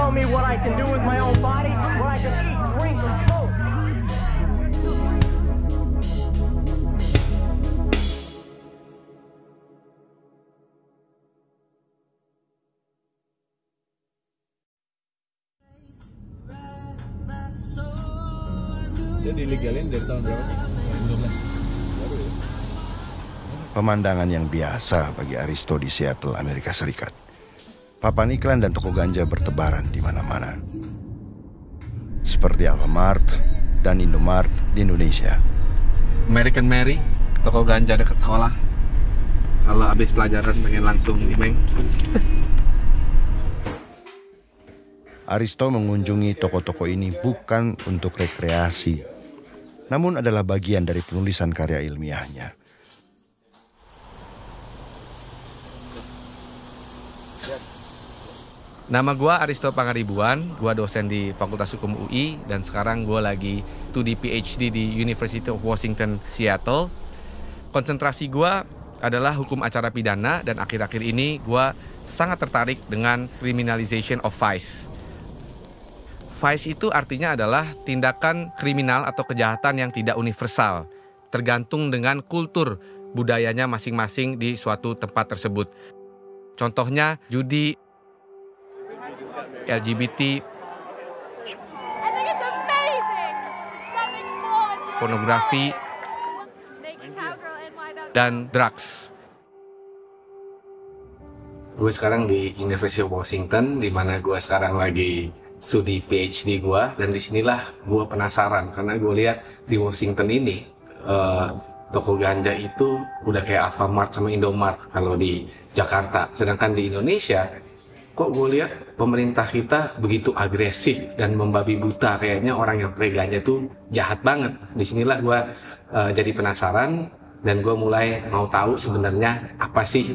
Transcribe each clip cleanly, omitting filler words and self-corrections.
tell me what I can do with my own body, what I can eat, drink, or smoke. Jadi dilegalin dari tahun berapa? 2012. Pemandangan yang biasa bagi Aristo di Seattle, Amerika Serikat. Papan iklan dan toko ganja bertebaran di mana-mana. Seperti Alfamart dan Indomart di Indonesia. American Mary, toko ganja dekat sekolah. Kalau habis pelajaran pengen langsung dimeng. Aristo mengunjungi toko-toko ini bukan untuk rekreasi, namun adalah bagian dari penulisan karya ilmiahnya. Nama gue Aristo Pangaribuan, gue dosen di Fakultas Hukum UI, dan sekarang gue lagi studi PhD di University of Washington, Seattle. Konsentrasi gue adalah hukum acara pidana, dan akhir-akhir ini gue sangat tertarik dengan criminalization of vice. Vice itu artinya adalah tindakan kriminal atau kejahatan yang tidak universal, tergantung dengan kultur budayanya masing-masing di suatu tempat tersebut. Contohnya judi, LGBT, pornografi, dan drugs. Gue sekarang di University of Washington, di mana gue sekarang lagi studi PhD gue, dan disinilah gue penasaran karena gue lihat di Washington ini toko ganja itu udah kayak Alfamart sama Indomart kalau di Jakarta, sedangkan di Indonesia kok gue lihat pemerintah kita begitu agresif dan membabi buta, kayaknya orang yang pakai ganja itu jahat banget. Disinilah gue jadi penasaran dan gue mulai mau tahu sebenarnya apa sih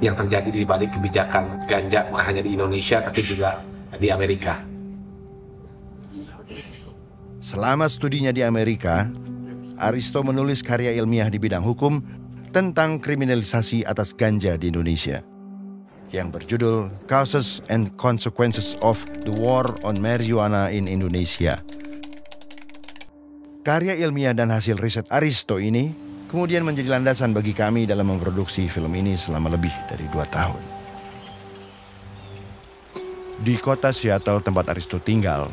yang terjadi di balik kebijakan ganja bukan hanya di Indonesia tapi juga di Amerika. Selama studinya di Amerika, Aristo menulis karya ilmiah di bidang hukum tentang kriminalisasi atas ganja di Indonesia, yang berjudul Causes and Consequences of the War on Marijuana in Indonesia. Karya ilmiah dan hasil riset Aristo ini kemudian menjadi landasan bagi kami dalam memproduksi film ini selama lebih dari 2 tahun. Di kota Seattle tempat Aristo tinggal,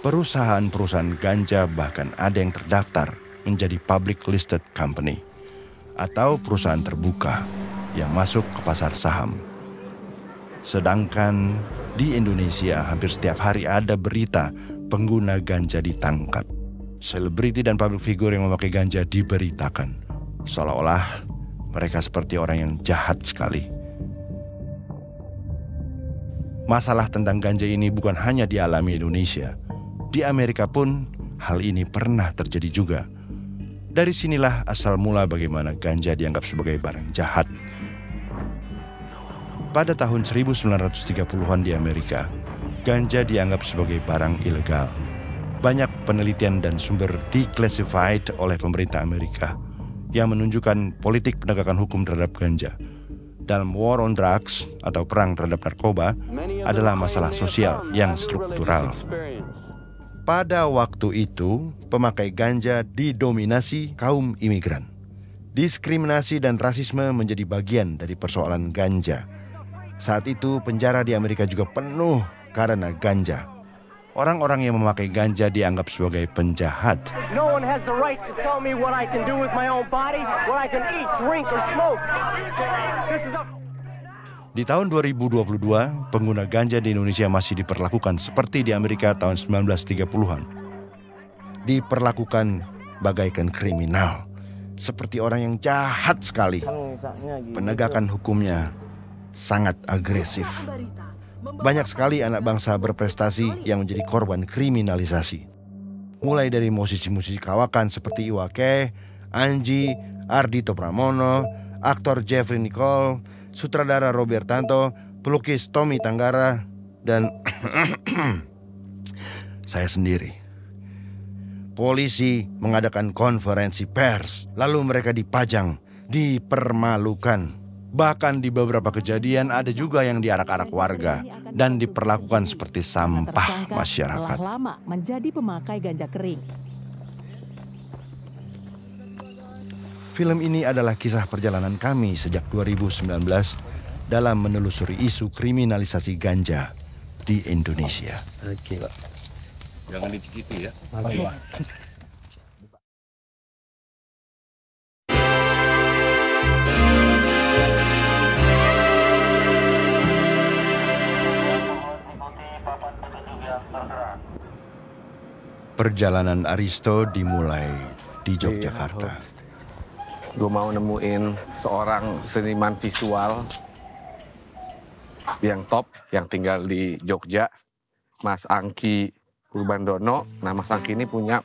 perusahaan-perusahaan ganja bahkan ada yang terdaftar menjadi public listed company atau perusahaan terbuka yang masuk ke pasar saham. Sedangkan di Indonesia hampir setiap hari ada berita pengguna ganja ditangkap. Selebriti dan public figure yang memakai ganja diberitakan, seolah-olah mereka seperti orang yang jahat sekali. Masalah tentang ganja ini bukan hanya dialami Indonesia. Di Amerika pun hal ini pernah terjadi juga. Dari sinilah asal mula bagaimana ganja dianggap sebagai barang jahat. Pada tahun 1930-an di Amerika, ganja dianggap sebagai barang ilegal. Banyak penelitian dan sumber declassified oleh pemerintah Amerika yang menunjukkan politik penegakan hukum terhadap ganja dalam war on drugs atau perang terhadap narkoba adalah masalah sosial yang struktural. Pada waktu itu, pemakai ganja didominasi kaum imigran. Diskriminasi dan rasisme menjadi bagian dari persoalan ganja. Saat itu penjara di Amerika juga penuh karena ganja. Orang-orang yang memakai ganja dianggap sebagai penjahat. No one has the right to tell me what I can do with my own body, what I can eat, drink, or smoke. This is Di tahun 2022, pengguna ganja di Indonesia masih diperlakukan seperti di Amerika tahun 1930-an. Diperlakukan bagaikan kriminal, seperti orang yang jahat sekali. Penegakan hukumnya sangat agresif. Banyak sekali anak bangsa berprestasi yang menjadi korban kriminalisasi. Mulai dari musisi-musisi kawakan seperti Iwa K, Anji, Ardhito Pramono, aktor Jeffrey Nicole, sutradara Robert Tanto, pelukis Tommy Tanggara, dan saya sendiri. Polisi mengadakan konferensi pers, lalu mereka dipajang, dipermalukan, Bahkan di beberapa kejadian ada juga yang diarak-arak warga dan diperlakukan seperti sampah masyarakat. Lama menjadi pemakai ganja kering. Film ini adalah kisah perjalanan kami sejak 2019 dalam menelusuri isu kriminalisasi ganja di Indonesia. Oke, Pak. Jangan dicicipi ya. Perjalanan Aristo dimulai di Yogyakarta. Gue mau nemuin seorang seniman visual yang top, yang tinggal di Jogja, Mas Angki Purbandono. Nah, Mas Angki ini punya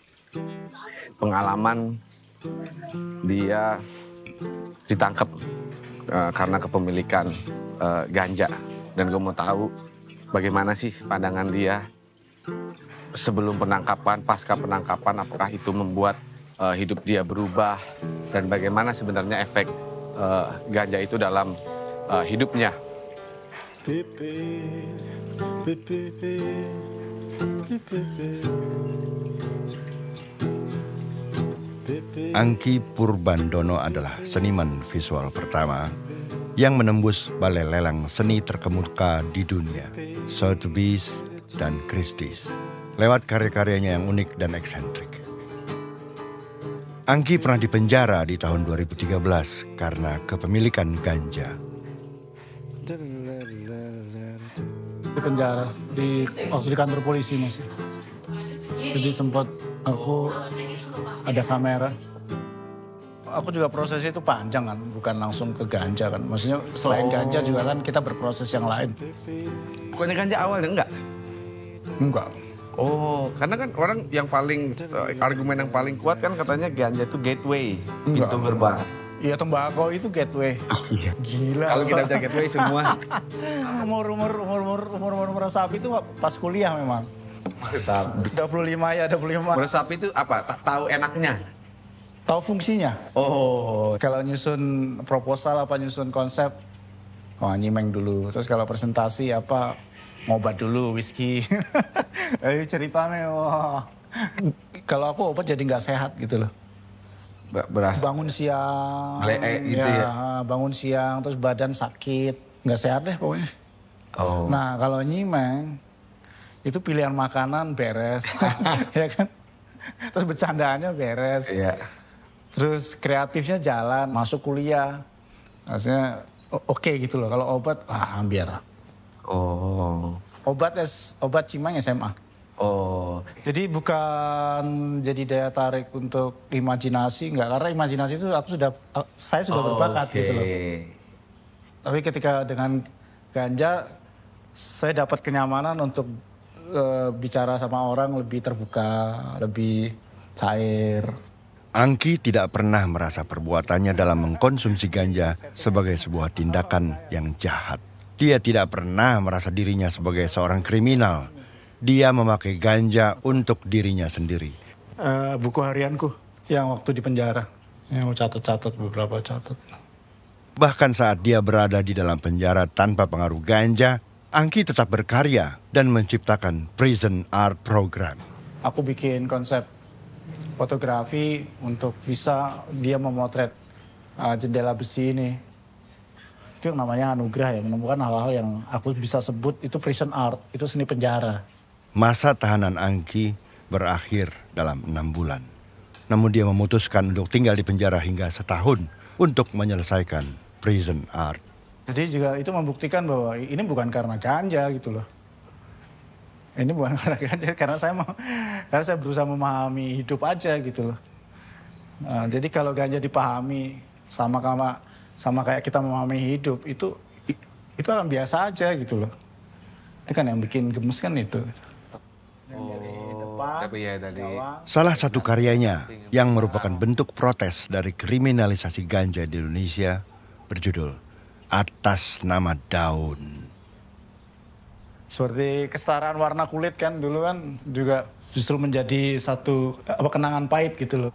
pengalaman dia ditangkap karena kepemilikan ganja. Dan gue mau tahu bagaimana sih pandangan dia sebelum penangkapan, pasca penangkapan, apakah itu membuat hidup dia berubah, dan bagaimana sebenarnya efek ganja itu dalam hidupnya. Angki Purbandono adalah seniman visual pertama yang menembus balai lelang seni terkemuka di dunia, Sotheby's dan Christie's, lewat karya-karyanya yang unik dan eksentrik. Angki pernah dipenjara di tahun 2013 karena kepemilikan ganja. Di penjara, waktu di kantor polisi masih. Jadi sempat aku ada kamera. Aku juga prosesnya itu panjang kan, bukan langsung ke ganja kan. Maksudnya selain ganja juga kan kita berproses yang lain. Bukannya ganja awalnya enggak? Enggak. Oh, karena kan orang yang paling argumen yang paling kuat kan katanya ganja itu gateway, pintu gerbang. Iya, tembakau itu gateway. Iya. Gila. Kalau kita bicara gateway semua. Umur sapi itu pas kuliah memang. Sapi. 25 ya, 25. Meresap itu apa? Tak tahu enaknya. Tahu fungsinya. Oh. Kalau nyusun proposal apa nyusun konsep, nyimeng dulu. Terus kalau presentasi apa, ngobat dulu, whisky. Ceritanya, wah. Kalau aku obat jadi nggak sehat gitu loh. Beras. Bangun siang, gitu ya? bangun siang, terus badan sakit, nggak sehat deh pokoknya. Oh. Nah kalau nyimeng, itu pilihan makanan beres, ya kan? Terus bercandaannya beres. Iya. Terus kreatifnya jalan, masuk kuliah. Maksudnya oke gitu loh. Kalau obat, biar. Oh. Obat cimeng SMA. Oh. Jadi bukan jadi daya tarik untuk imajinasi, enggak. Karena imajinasi itu saya sudah berbakat gitu loh. Tapi ketika dengan ganja, saya dapat kenyamanan untuk bicara sama orang lebih terbuka, lebih cair. Angki tidak pernah merasa perbuatannya dalam mengkonsumsi ganja sebagai sebuah tindakan yang jahat. Dia tidak pernah merasa dirinya sebagai seorang kriminal. Dia memakai ganja untuk dirinya sendiri. Buku harianku yang waktu di penjara, yang catat beberapa catat. Bahkan saat dia berada di dalam penjara tanpa pengaruh ganja, Angki tetap berkarya dan menciptakan Prison Art Program. Aku bikin konsep fotografi untuk bisa dia memotret jendela besi ini. Itu yang namanya anugerah ya, menemukan hal-hal yang aku bisa sebut itu prison art, itu seni penjara. Masa tahanan Angki berakhir dalam 6 bulan. Namun dia memutuskan untuk tinggal di penjara hingga setahun untuk menyelesaikan Prison Art. Jadi juga itu membuktikan bahwa ini bukan karena ganja gitu loh. Ini bukan karena ganja, karena saya berusaha memahami hidup aja gitu loh. Jadi kalau ganja dipahami sama kayak kita memahami hidup, itu akan biasa aja gitu loh. Itu kan yang bikin gemes kan itu. Salah satu karyanya yang merupakan bentuk protes dari kriminalisasi ganja di Indonesia berjudul Atas Nama Daun. Seperti kesetaraan warna kulit kan dulu kan juga justru menjadi satu kenangan pahit gitu loh.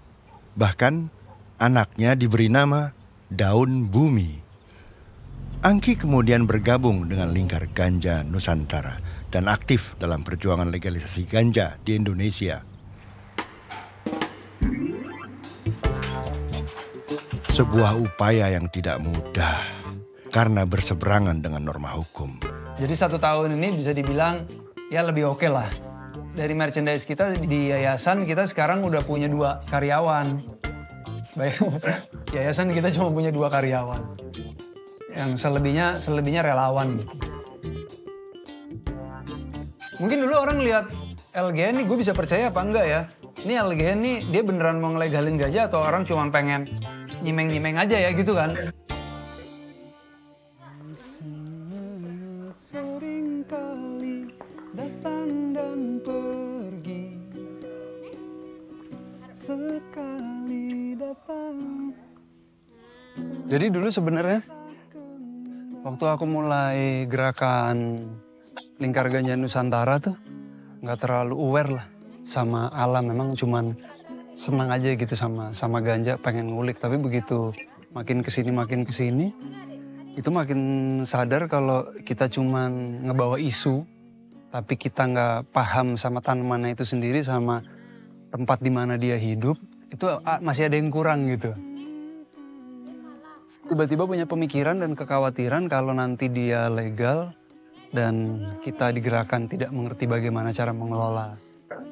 Bahkan anaknya diberi nama Daun Bumi. Angki kemudian bergabung dengan Lingkar Ganja Nusantara dan aktif dalam perjuangan legalisasi ganja di Indonesia. Sebuah upaya yang tidak mudah karena berseberangan dengan norma hukum. Jadi 1 tahun ini bisa dibilang ya lebih oke lah. Dari merchandise kita di yayasan kita sekarang udah punya 2 karyawan. Yayasan kita cuma punya 2 karyawan. Yang selebihnya relawan gitu. Mungkin dulu orang lihat LGN nih gue bisa percaya apa enggak ya. Ini LGN nih dia beneran mau ngelegalin ganja atau orang cuma pengen nyimeng-nyimeng aja ya gitu kan. Seringkali datang dan pergi, sekali datang. Jadi dulu sebenarnya waktu aku mulai gerakan Lingkar Ganja Nusantara tuh nggak terlalu aware lah sama alam, memang cuman senang aja gitu sama ganja, pengen ngulik. Tapi begitu makin kesini itu makin sadar kalau kita cuman ngebawa isu tapi kita nggak paham sama tanamannya itu sendiri, sama tempat di mana dia hidup, itu masih ada yang kurang gitu. Tiba-tiba punya pemikiran dan kekhawatiran kalau nanti dia legal dan kita digerakkan tidak mengerti bagaimana cara mengelola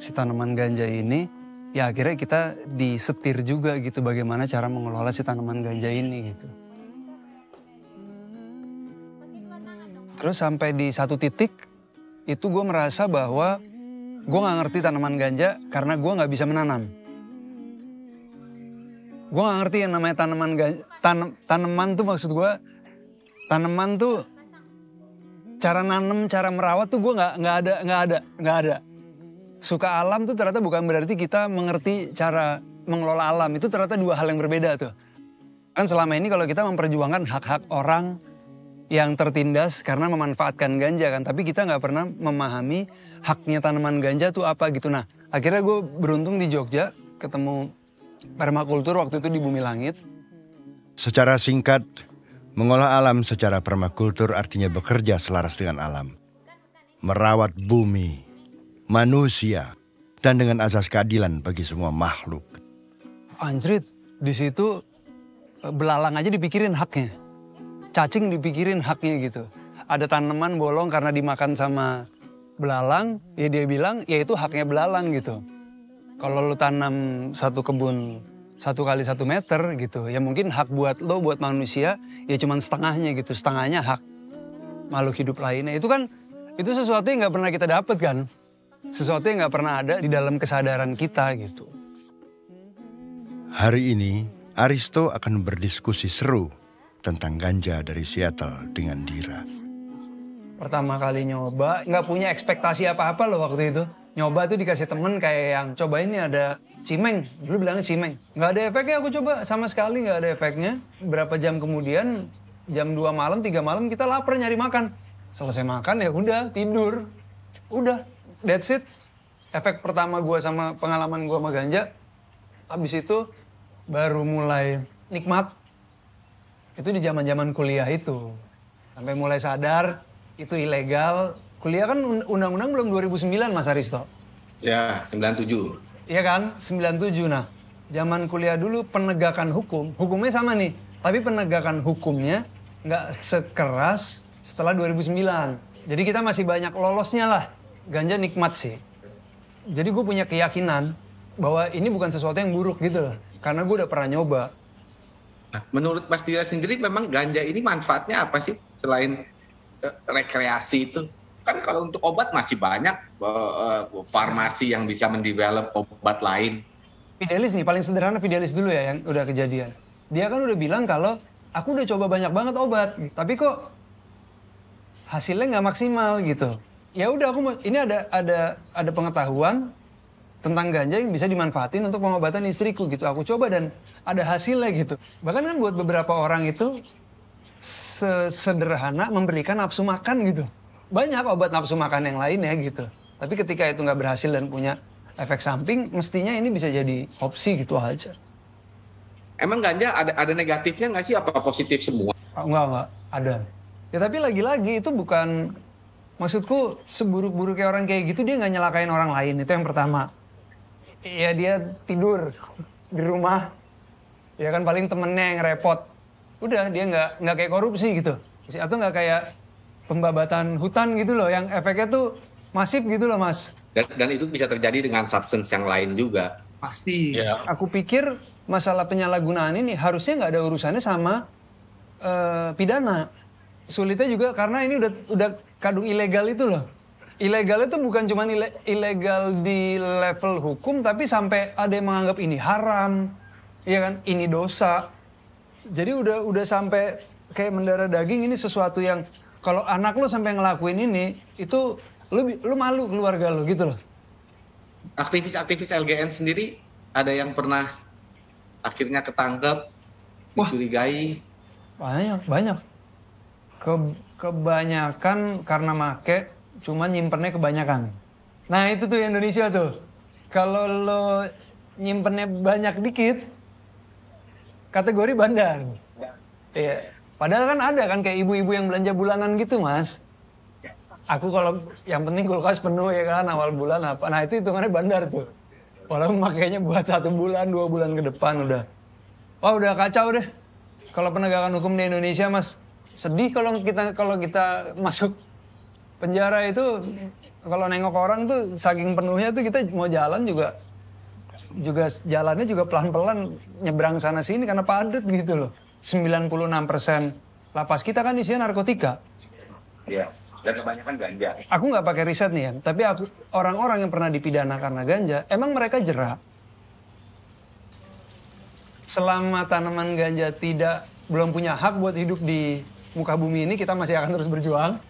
si tanaman ganja ini, ya akhirnya kita disetir juga gitu bagaimana cara mengelola si tanaman ganja ini gitu. Terus sampai di satu titik itu gue merasa bahwa gue gak ngerti tanaman ganja karena gue gak bisa menanam. Gue gak ngerti yang namanya tanaman ganja, tanaman tuh maksud gue, tanaman tuh cara nanam, cara merawat tuh gue nggak ada. Suka alam tuh ternyata bukan berarti kita mengerti cara mengelola alam. Itu ternyata 2 hal yang berbeda tuh. Kan selama ini kalau kita memperjuangkan hak-hak orang yang tertindas karena memanfaatkan ganja kan. Tapi kita nggak pernah memahami haknya tanaman ganja tuh apa gitu. Nah akhirnya gue beruntung di Jogja ketemu permakultur waktu itu di Bumi Langit. Secara singkat, mengolah alam secara permakultur artinya bekerja selaras dengan alam. Merawat bumi, manusia, dan dengan azas keadilan bagi semua makhluk. Anjrit, di situ belalang aja dipikirin haknya. Cacing dipikirin haknya gitu. Ada tanaman bolong karena dimakan sama belalang, ya dia bilang ya itu haknya belalang gitu. Kalau lu tanam satu kebun 1 kali 1 meter gitu, ya mungkin hak buat lo, buat manusia, ya cuman setengahnya gitu, setengahnya hak makhluk hidup lainnya. Itu kan, itu sesuatu yang nggak pernah kita dapet kan, sesuatu yang nggak pernah ada di dalam kesadaran kita gitu. Hari ini, Aristo akan berdiskusi seru tentang ganja dari Seattle dengan Dira. Pertama kali nyoba, nggak punya ekspektasi apa-apa loh waktu itu. Nyoba tuh dikasih temen kayak yang, coba ini ada cimeng, dulu bilangnya cimeng. Nggak ada efeknya, aku coba sama sekali nggak ada efeknya. Berapa jam kemudian, jam 2 malam, 3 malam kita lapar nyari makan. Selesai makan ya udah tidur, udah that's it. Efek pertama gue sama pengalaman gue sama ganja, habis itu baru mulai nikmat. Itu di zaman-zaman kuliah itu, sampai mulai sadar itu ilegal. Kuliah kan undang-undang belum 2009 Mas Aristo? Ya, 97. Iya kan, 97. Nah, zaman kuliah dulu penegakan hukumnya sama nih. Tapi penegakan hukumnya nggak sekeras setelah 2009. Jadi kita masih banyak lolosnya lah. Ganja nikmat sih. Jadi gue punya keyakinan bahwa ini bukan sesuatu yang buruk gitu loh. Karena gue udah pernah nyoba. Nah, menurut Mas Dira sendiri memang ganja ini manfaatnya apa sih? Selain rekreasi itu? Kan kalau untuk obat masih banyak farmasi yang bisa mendevelop obat lain. Fidelis nih, paling sederhana Fidelis dulu ya yang udah kejadian. Dia kan udah bilang kalau aku udah coba banyak banget obat, tapi kok hasilnya nggak maksimal gitu. Ya udah ini ada pengetahuan tentang ganja yang bisa dimanfaatin untuk pengobatan istriku gitu. Aku coba dan ada hasilnya gitu. Bahkan kan buat beberapa orang itu sederhana memberikan nafsu makan gitu. Banyak obat nafsu makan yang lainnya gitu. Tapi ketika itu nggak berhasil dan punya efek samping, mestinya ini bisa jadi opsi gitu aja. Emang ganja ada negatifnya nggak sih? Apa positif semua? Enggak, ada. Ya tapi lagi-lagi itu bukan, maksudku seburuk-buruknya orang kayak gitu dia nggak nyelakain orang lain, itu yang pertama. Ya dia tidur di rumah, ya kan paling temennya yang repot. Udah dia nggak kayak korupsi gitu, atau nggak kayak pembabatan hutan gitu loh, yang efeknya tuh masif gitu loh Mas. Dan itu bisa terjadi dengan substance yang lain juga. Pasti. Ya. Aku pikir masalah penyalahgunaan ini harusnya nggak ada urusannya sama pidana. Sulitnya juga karena ini udah kadung ilegal itu loh. Ilegal itu bukan cuma ilegal di level hukum, tapi sampai ada yang menganggap ini haram, ya kan? Ini dosa. Jadi udah sampai kayak mendarah daging, ini sesuatu yang kalau anak lo sampai ngelakuin ini, itu lu malu keluarga lo gitu loh. Aktivis-aktivis LGN sendiri ada yang pernah akhirnya ketangkep, dicurigai? Banyak. Kebanyakan karena make, cuma nyimpennya kebanyakan. Nah itu tuh Indonesia tuh. Kalau lo nyimpennya banyak dikit, kategori bandar. Iya. Padahal kan ada kan kayak ibu-ibu yang belanja bulanan gitu Mas. Aku kalau yang penting kulkas penuh ya kan awal bulan apa. Nah itu hitungannya bandar tuh. Walaupun makanya buat 1 bulan, 2 bulan ke depan udah. Wah udah kacau deh. Kalau penegakan hukum di Indonesia Mas. Sedih kalau kita masuk penjara itu, kalau nengok orang tuh saking penuhnya tuh kita mau jalan juga jalannya juga pelan-pelan nyebrang sana sini karena padat gitu loh. 96% lapas kita kan isinya narkotika. Iya, dan kebanyakan ganja. Aku nggak pakai riset nih ya, tapi orang-orang yang pernah dipidana karena ganja, emang mereka jera. Selama tanaman ganja belum punya hak buat hidup di muka bumi ini, kita masih akan terus berjuang.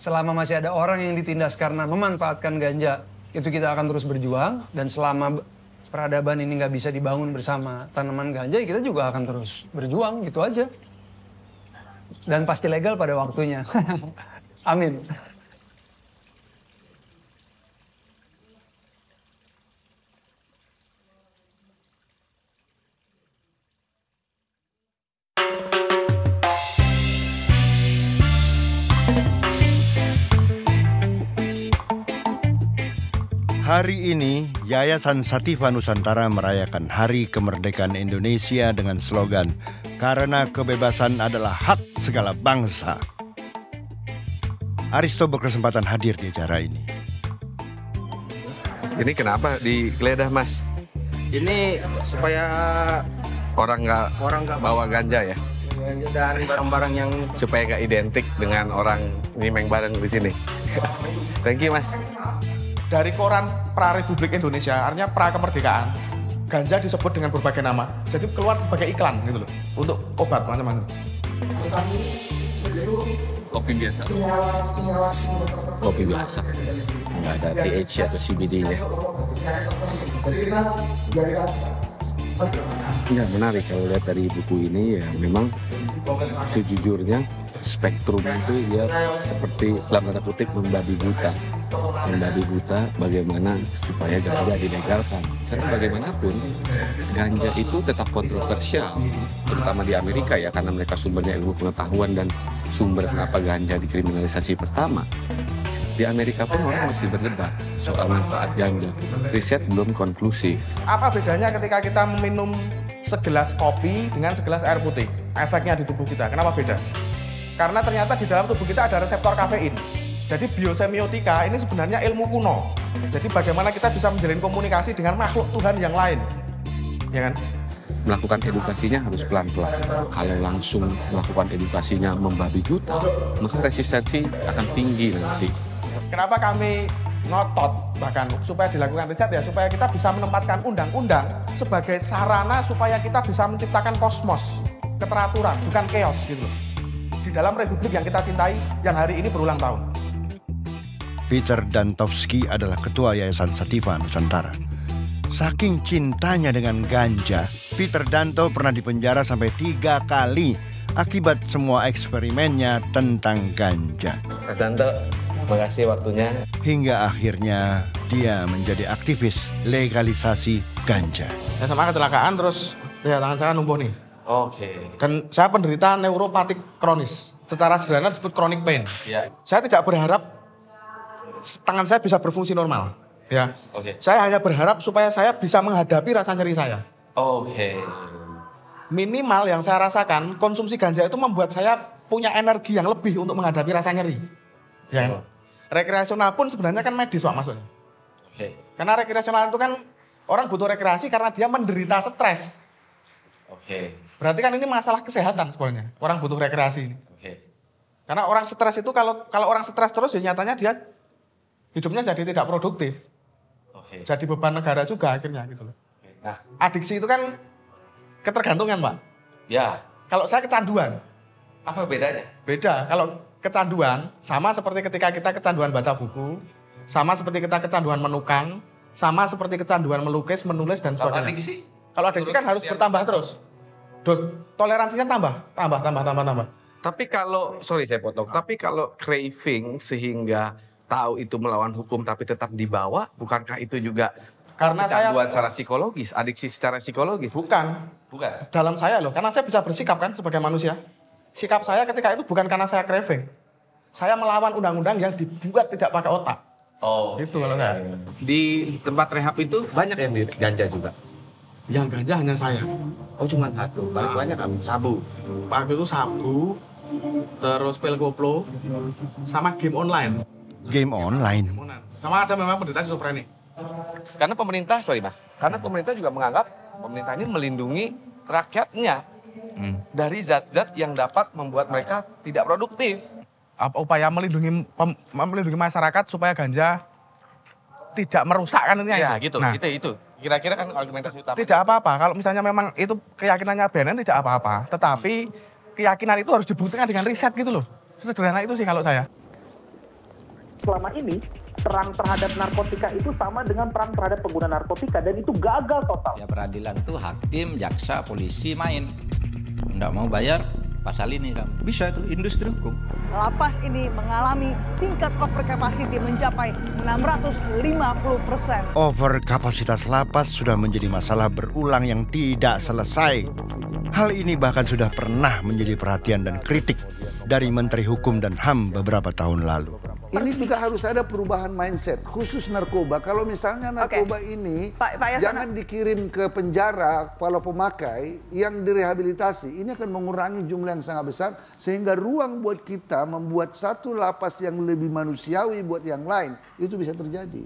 Selama masih ada orang yang ditindas karena memanfaatkan ganja, itu kita akan terus berjuang. Dan selama peradaban ini nggak bisa dibangun bersama tanaman ganja, kita juga akan terus berjuang, gitu aja. Dan pasti legal pada waktunya. Amin. Hari ini, Yayasan Sativa Nusantara merayakan Hari Kemerdekaan Indonesia dengan slogan, "Karena kebebasan adalah hak segala bangsa." Aristo berkesempatan hadir di acara ini. Ini kenapa digeledah Mas? Ini supaya Orang nggak bawa ganja ya? dan barang-barang yang Supaya nggak identik dengan orang nyimeng bareng di sini. Thank you Mas. Dari koran Pra-Republik Indonesia, artinya pra-kemerdekaan, ganja disebut dengan berbagai nama. Jadi keluar sebagai iklan gitu loh, untuk obat macam-macam. Kopi biasa. Kopi biasa. Nggak ada THC atau CBD-nya. Ya menarik kalau lihat dari buku ini ya memang sejujurnya spektrum itu ya seperti dalam tanda kutip membabi buta bagaimana supaya ganja dilegalkan, karena bagaimanapun ganja itu tetap kontroversial terutama di Amerika ya, karena mereka sumbernya ilmu pengetahuan dan sumber kenapa ganja dikriminalisasi pertama. Di Amerika pun orang masih berdebat soal manfaat ganja, riset belum konklusif. Apa bedanya ketika kita meminum segelas kopi dengan segelas air putih? Efeknya di tubuh kita, kenapa beda? Karena ternyata di dalam tubuh kita ada reseptor kafein. Jadi biosemiotika ini sebenarnya ilmu kuno. Jadi bagaimana kita bisa menjalin komunikasi dengan makhluk Tuhan yang lain, ya kan? Melakukan edukasinya harus pelan-pelan. Kalau langsung melakukan edukasinya membabi buta, maka resistensi akan tinggi nanti. Kenapa kami ngotot bahkan supaya dilakukan riset ya, supaya kita bisa menempatkan undang-undang sebagai sarana supaya kita bisa menciptakan kosmos, keteraturan, bukan chaos gitu loh. Di dalam republik yang kita cintai, yang hari ini berulang tahun. Peter Dantowski adalah ketua Yayasan Sativa Nusantara. Saking cintanya dengan ganja, Peter Danto pernah dipenjara sampai 3 kali akibat semua eksperimennya tentang ganja. Mas Danto, makasih waktunya. Hingga akhirnya dia menjadi aktivis legalisasi ganja. Saya sama kecelakaan terus ya tangan saya lumpuh nih. Oke. Dan saya penderita neuropatik kronis. secara sederhana disebut chronic pain. Ya. Saya tidak berharap tangan saya bisa berfungsi normal. Ya. Oke. Saya hanya berharap supaya saya bisa menghadapi rasa nyeri saya. Oke. Minimal yang saya rasakan, konsumsi ganja itu membuat saya punya energi yang lebih untuk menghadapi rasa nyeri. Ya. Rekreasional pun sebenarnya kan medis, Pak, maksudnya. Oke. Karena rekreasional itu kan orang butuh rekreasi karena dia menderita stres. Oke. Berarti kan ini masalah kesehatan sebenarnya. Orang butuh rekreasi ini. Oke. Karena orang stres itu kalau orang stres terus ya nyatanya dia hidupnya jadi tidak produktif. Oke. Jadi beban negara juga akhirnya gitu loh. Nah, Adiksi itu kan ketergantungan, Pak. ya. Kalau saya kecanduan, Apa bedanya? beda. Kalau kecanduan sama seperti ketika kita kecanduan baca buku, sama seperti kita kecanduan menukang, sama seperti kecanduan melukis, menulis dan Kalau sebagainya. adiksi? Kalau adiksi kan harus bertambah terus. Toleransinya tambah. Tapi kalau, sorry saya potong, tapi kalau craving sehingga tahu itu melawan hukum tapi tetap dibawa, bukankah itu juga Karena saya kecanduan secara psikologis, adiksi secara psikologis? bukan dalam saya loh, karena saya bisa bersikap kan sebagai manusia. Sikap saya ketika itu bukan karena saya craving. Saya melawan undang-undang yang dibuat tidak pakai otak. Oh. Gitu kalau saya. Di tempat rehab itu banyak yang di ganja juga. Yang ganja hanya saya. Oh, cuma satu. Banyak apa? Sabu. Pak itu sabu, terus pil koplo, sama game online. Game online. Sama ada memang penderita skizofrenik. Karena pemerintah, karena pemerintah juga menganggap pemerintah ini melindungi rakyatnya dari zat-zat yang dapat membuat mereka tidak produktif. Upaya melindungi masyarakat supaya ganja tidak merusakkan ini. Ya, gitu. Nah, Itu. Kira-kira kan argumentasi utama. tidak apa-apa. Kalau misalnya memang itu keyakinannya BNN tidak apa-apa. Tetapi keyakinan itu harus dibuktikan dengan riset gitu loh. Sederhana itu sih kalau saya. Selama ini perang terhadap narkotika itu sama dengan perang terhadap pengguna narkotika dan itu gagal total. Ya peradilan tuh hakim, jaksa, polisi main. Nggak mau bayar, pasal ini kan. Bisa itu industri hukum. Lapas ini mengalami tingkat over capacity mencapai 650%. Overkapasitas lapas sudah menjadi masalah berulang yang tidak selesai. Hal ini bahkan sudah pernah menjadi perhatian dan kritik dari Menteri Hukum dan HAM beberapa tahun lalu. Ini juga harus ada perubahan mindset, khusus narkoba. Kalau misalnya narkoba ini jangan dikirim ke penjara kalau pemakai, yang direhabilitasi. Ini akan mengurangi jumlah yang sangat besar, sehingga ruang buat kita membuat satu lapas yang lebih manusiawi buat yang lain, itu bisa terjadi.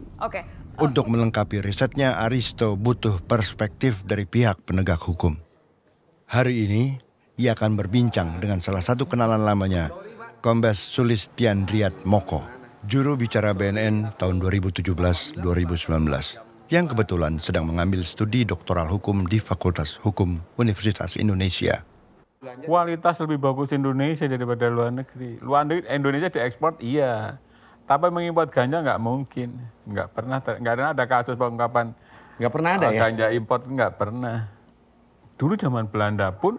Untuk melengkapi risetnya, Aristo butuh perspektif dari pihak penegak hukum. Hari ini, ia akan berbincang dengan salah satu kenalan lamanya, Kombes Sulistiandriat Moko, juru bicara BNN tahun 2017-2019, yang kebetulan sedang mengambil studi doktoral hukum di Fakultas Hukum Universitas Indonesia. Kualitas lebih bagus Indonesia daripada luar negeri. Luar negeri Indonesia diekspor iya, tapi mengimpor ganja nggak mungkin. Nggak pernah ada kasus pengungkapan. Nggak pernah ada ya? Ganja impor nggak pernah. Dulu zaman Belanda pun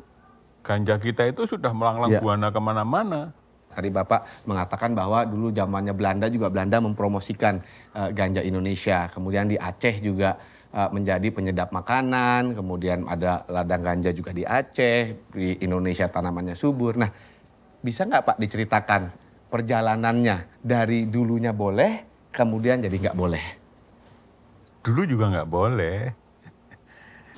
ganja kita itu sudah melanglang buana kemana-mana. Tadi Bapak mengatakan bahwa dulu zamannya Belanda juga Belanda mempromosikan ganja Indonesia. Kemudian di Aceh juga menjadi penyedap makanan. Kemudian ada ladang ganja juga di Aceh. Di Indonesia tanamannya subur. Nah, bisa nggak Pak diceritakan perjalanannya dari dulunya boleh, kemudian jadi nggak boleh? Dulu juga nggak boleh.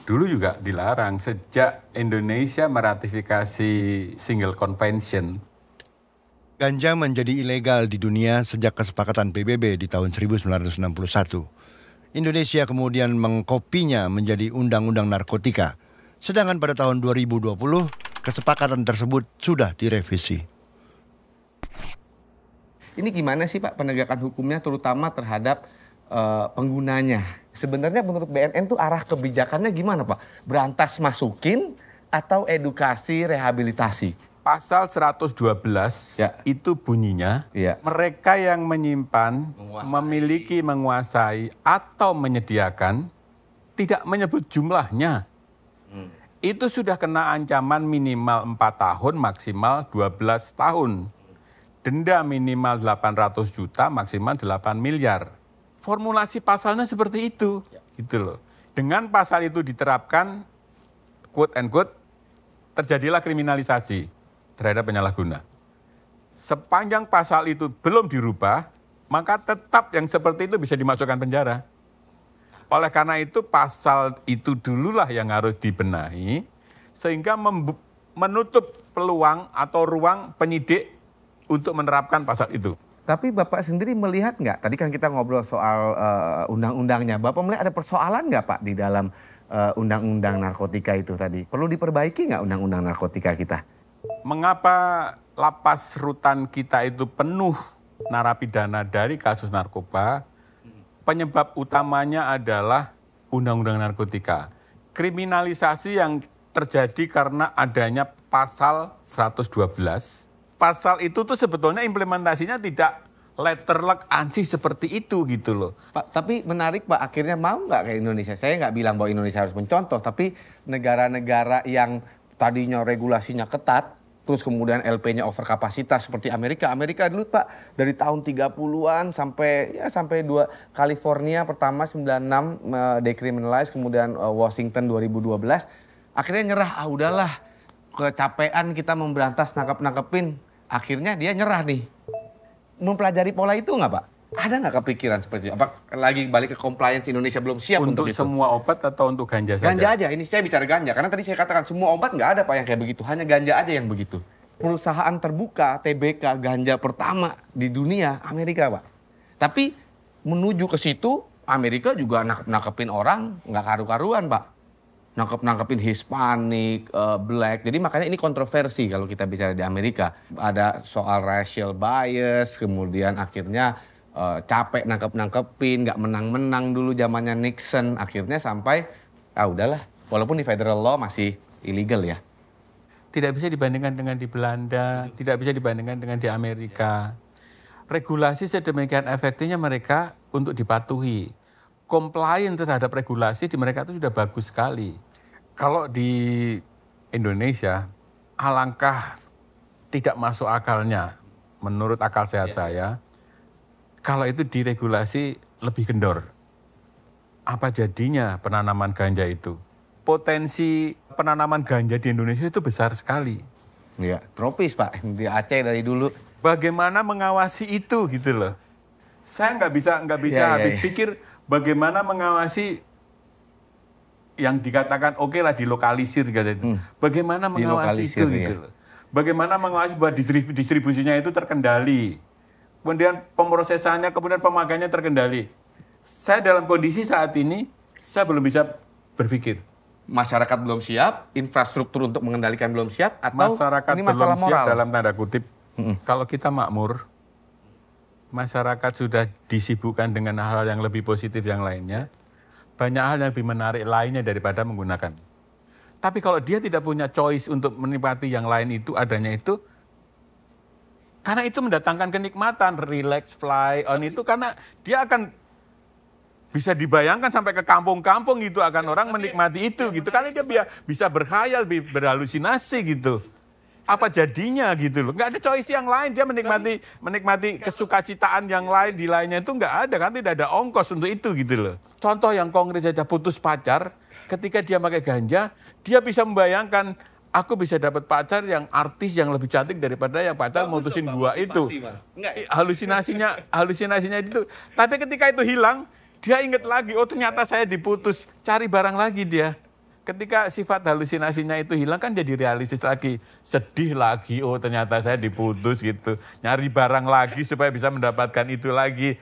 Dulu juga dilarang sejak Indonesia meratifikasi Single Convention. Ganja menjadi ilegal di dunia sejak kesepakatan PBB di tahun 1961. Indonesia kemudian mengkopinya menjadi Undang-Undang Narkotika. Sedangkan pada tahun 2020, kesepakatan tersebut sudah direvisi. Ini gimana sih Pak penegakan hukumnya terutama terhadap penggunanya? Sebenarnya menurut BNN tuh arah kebijakannya gimana Pak? Berantas masukin atau edukasi rehabilitasi? Pasal 112 itu bunyinya, mereka yang menyimpan, memiliki, menguasai, atau menyediakan, tidak menyebut jumlahnya. Itu sudah kena ancaman minimal 4 tahun, maksimal 12 tahun. Denda minimal 800 juta, maksimal 8 miliar. Formulasi pasalnya seperti itu. Gitu loh. Dengan pasal itu diterapkan, quote and quote, terjadilah kriminalisasi terhadap penyalahguna. Sepanjang pasal itu belum dirubah, maka tetap yang seperti itu bisa dimasukkan penjara. Oleh karena itu pasal itu dululah yang harus dibenahi, sehingga menutup peluang atau ruang penyidik untuk menerapkan pasal itu. Tapi Bapak sendiri melihat nggak, tadi kan kita ngobrol soal undang-undangnya, Bapak melihat ada persoalan nggak Pak di dalam undang-undang narkotika itu tadi? Perlu diperbaiki nggak undang-undang narkotika kita? Mengapa lapas rutan kita itu penuh narapidana dari kasus narkoba? Penyebab utamanya adalah undang-undang narkotika. Kriminalisasi yang terjadi karena adanya pasal 112. Pasal itu tuh sebetulnya implementasinya tidak letterlek ansih seperti itu gitu loh. Pak, tapi menarik Pak, akhirnya mau nggak kayak Indonesia? Saya nggak bilang bahwa Indonesia harus mencontoh, tapi negara-negara yang tadinya regulasinya ketat, terus kemudian LP-nya over kapasitas seperti Amerika. Amerika dulu Pak, dari tahun 30-an sampai California pertama 96 decriminalize, kemudian Washington 2012. Akhirnya nyerah, udahlah kecapean kita memberantas nangkep-nangkepin. Akhirnya dia nyerah nih. Mempelajari pola itu nggak Pak? Ada nggak kepikiran seperti itu? Apa lagi balik ke compliance Indonesia belum siap untuk itu? Untuk semua obat atau untuk ganja saja? Ganja aja, ini saya bicara ganja. Karena tadi saya katakan semua obat nggak ada Pak yang kayak begitu. Hanya ganja aja yang begitu. Perusahaan terbuka TBK ganja pertama di dunia Amerika Pak. Tapi menuju ke situ Amerika juga nangkepin orang nggak karu-karuan Pak. Nangkepin Hispanik, Black. Jadi makanya ini kontroversi kalau kita bicara di Amerika. Ada soal racial bias, kemudian akhirnya capek nangkepin, nggak menang-menang dulu zamannya Nixon. Akhirnya sampai, udahlah. Walaupun di federal law masih illegal ya. Tidak bisa dibandingkan dengan di Belanda, tidak bisa dibandingkan dengan di Amerika. Regulasi sedemikian efektifnya mereka untuk dipatuhi. Compliance terhadap regulasi di mereka itu sudah bagus sekali. Kalau di Indonesia, alangkah tidak masuk akalnya, menurut akal sehat saya, kalau itu diregulasi lebih kendor. Apa jadinya penanaman ganja itu? Potensi penanaman ganja di Indonesia itu besar sekali. Iya, tropis Pak, di Aceh dari dulu. Bagaimana mengawasi itu gitu loh? Saya nggak bisa habis pikir. Bagaimana mengawasi yang dikatakan oke lah dilokalisir gitu. Bagaimana mengawasi itu gitu loh. Bagaimana mengawasi bahwa distribusinya itu terkendali. Kemudian pemrosesannya, kemudian pemakaiannya terkendali. Saya dalam kondisi saat ini saya belum bisa berpikir. Masyarakat belum siap, infrastruktur untuk mengendalikan belum siap, atau masyarakat ini masalah belum siap moral? dalam tanda kutip. Kalau kita makmur, masyarakat sudah disibukkan dengan hal yang lebih positif yang lainnya, banyak hal yang lebih menarik lainnya daripada menggunakan. Tapi kalau dia tidak punya choice untuk menikmati yang lain itu, adanya itu, karena itu mendatangkan kenikmatan, relax, fly on itu, karena dia akan bisa dibayangkan sampai ke kampung-kampung gitu, akan orang menikmati itu gitu, karena dia bisa berkhayal, berhalusinasi gitu. Apa jadinya gitu loh, nggak ada choice yang lain, dia menikmati kesukacitaan yang lain di lainnya itu nggak ada, kan tidak ada ongkos untuk itu gitu loh. Contoh yang konkret saja, putus pacar, ketika dia pakai ganja, dia bisa membayangkan, aku bisa dapat pacar yang artis yang lebih cantik daripada yang pacar mutusin gua itu. Halusinasinya itu. Tapi ketika itu hilang, dia ingat lagi, oh ternyata saya diputus, cari barang lagi dia. Ketika sifat halusinasinya itu hilang kan jadi realistis lagi. Sedih lagi, oh ternyata saya diputus gitu. Nyari barang lagi supaya bisa mendapatkan itu lagi.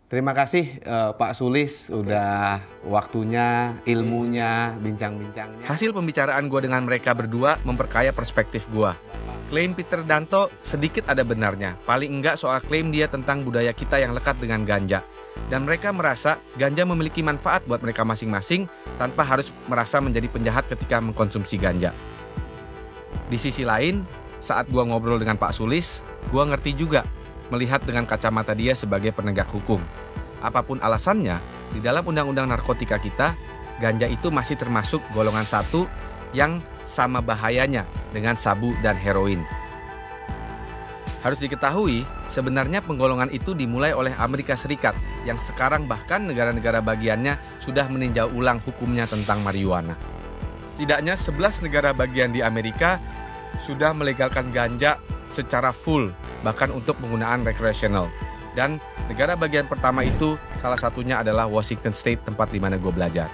Terima kasih Pak Sulis, udah waktunya, ilmunya, bincang-bincangnya. Hasil pembicaraan gue dengan mereka berdua memperkaya perspektif gue. Klaim Peter Danto sedikit ada benarnya. Paling enggak soal klaim dia tentang budaya kita yang lekat dengan ganja. Dan mereka merasa ganja memiliki manfaat buat mereka masing-masing tanpa harus merasa menjadi penjahat ketika mengkonsumsi ganja. Di sisi lain, saat gua ngobrol dengan Pak Sulis, gua ngerti juga melihat dengan kacamata dia sebagai penegak hukum. Apapun alasannya, di dalam undang-undang narkotika kita, ganja itu masih termasuk golongan 1 yang sama bahayanya dengan sabu dan heroin. Harus diketahui, sebenarnya penggolongan itu dimulai oleh Amerika Serikat yang sekarang bahkan negara-negara bagiannya sudah meninjau ulang hukumnya tentang marijuana. Setidaknya 11 negara bagian di Amerika sudah melegalkan ganja secara full, bahkan untuk penggunaan recreational. Dan negara bagian pertama itu salah satunya adalah Washington State, tempat di mana gue belajar.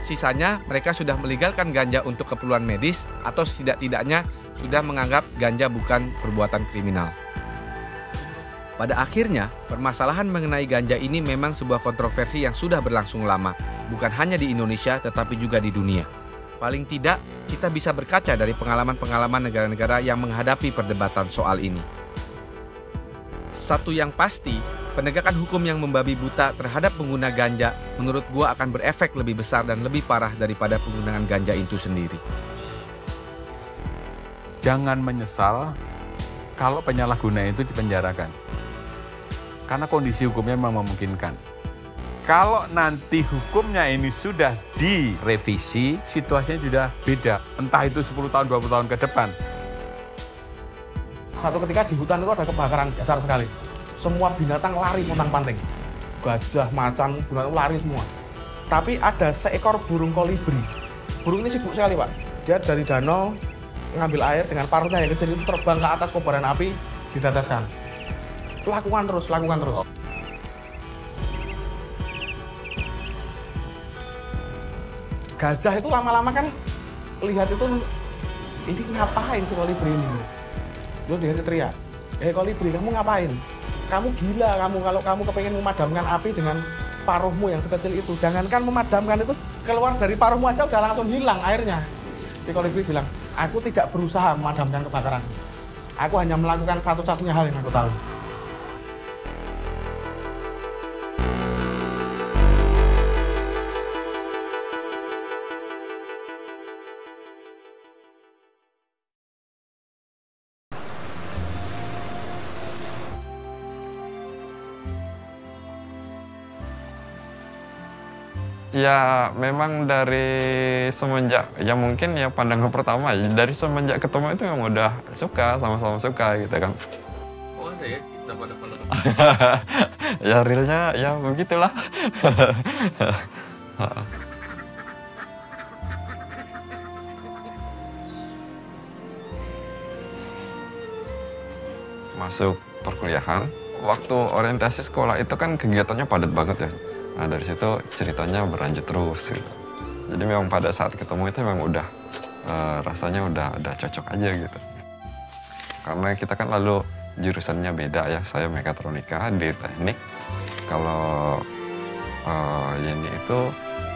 Sisanya mereka sudah melegalkan ganja untuk keperluan medis atau setidak-tidaknya sudah menganggap ganja bukan perbuatan kriminal. Pada akhirnya, permasalahan mengenai ganja ini memang sebuah kontroversi yang sudah berlangsung lama, bukan hanya di Indonesia tetapi juga di dunia. Paling tidak, kita bisa berkaca dari pengalaman-pengalaman negara-negara yang menghadapi perdebatan soal ini. Satu yang pasti, penegakan hukum yang membabi buta terhadap pengguna ganja menurut gua akan berefek lebih besar dan lebih parah daripada penggunaan ganja itu sendiri. Jangan menyesal kalau penyalahguna itu dipenjarakan. Karena kondisi hukumnya memang memungkinkan. Kalau nanti hukumnya ini sudah direvisi, situasinya sudah beda. Entah itu 10 tahun, 20 tahun ke depan. Satu ketika di hutan itu ada kebakaran besar sekali. Semua binatang lari pontang-panting. Gajah, macan, binatang lari semua. Tapi ada seekor burung kolibri. Burung ini sibuk sekali, Pak. Dia dari danau ngambil air dengan paruhnya yang kecil itu terbang ke atas kobaran api, ditetaskan. Lakukan terus, lakukan terus. Gajah itu lama-lama kan lihat itu, ini ngapain si kolibri ini? Terus dia teriak, kolibri kamu ngapain? Kamu gila, kalau kamu kepengen memadamkan api dengan paruhmu yang sekecil itu. Jangankan memadamkan itu, keluar dari paruhmu aja udah langsung hilang airnya. Si kolibri bilang, aku tidak berusaha memadamkan kebakaran. Aku hanya melakukan satu-satunya hal yang aku tahu. Ya memang dari semenjak, ya mungkin ya pandangan pertama, dari semenjak ketemu itu memang udah suka, sama-sama suka gitu kan. Oh ada ya, kita pada Ya realnya ya begitulah. Masuk perkuliahan, waktu orientasi sekolah itu kan kegiatannya padat banget ya. Nah dari situ ceritanya berlanjut terus gitu. Jadi memang pada saat ketemu itu memang udah rasanya udah cocok aja gitu. Karena kita kan lalu jurusannya beda ya, saya mekatronika di teknik. Kalau ini itu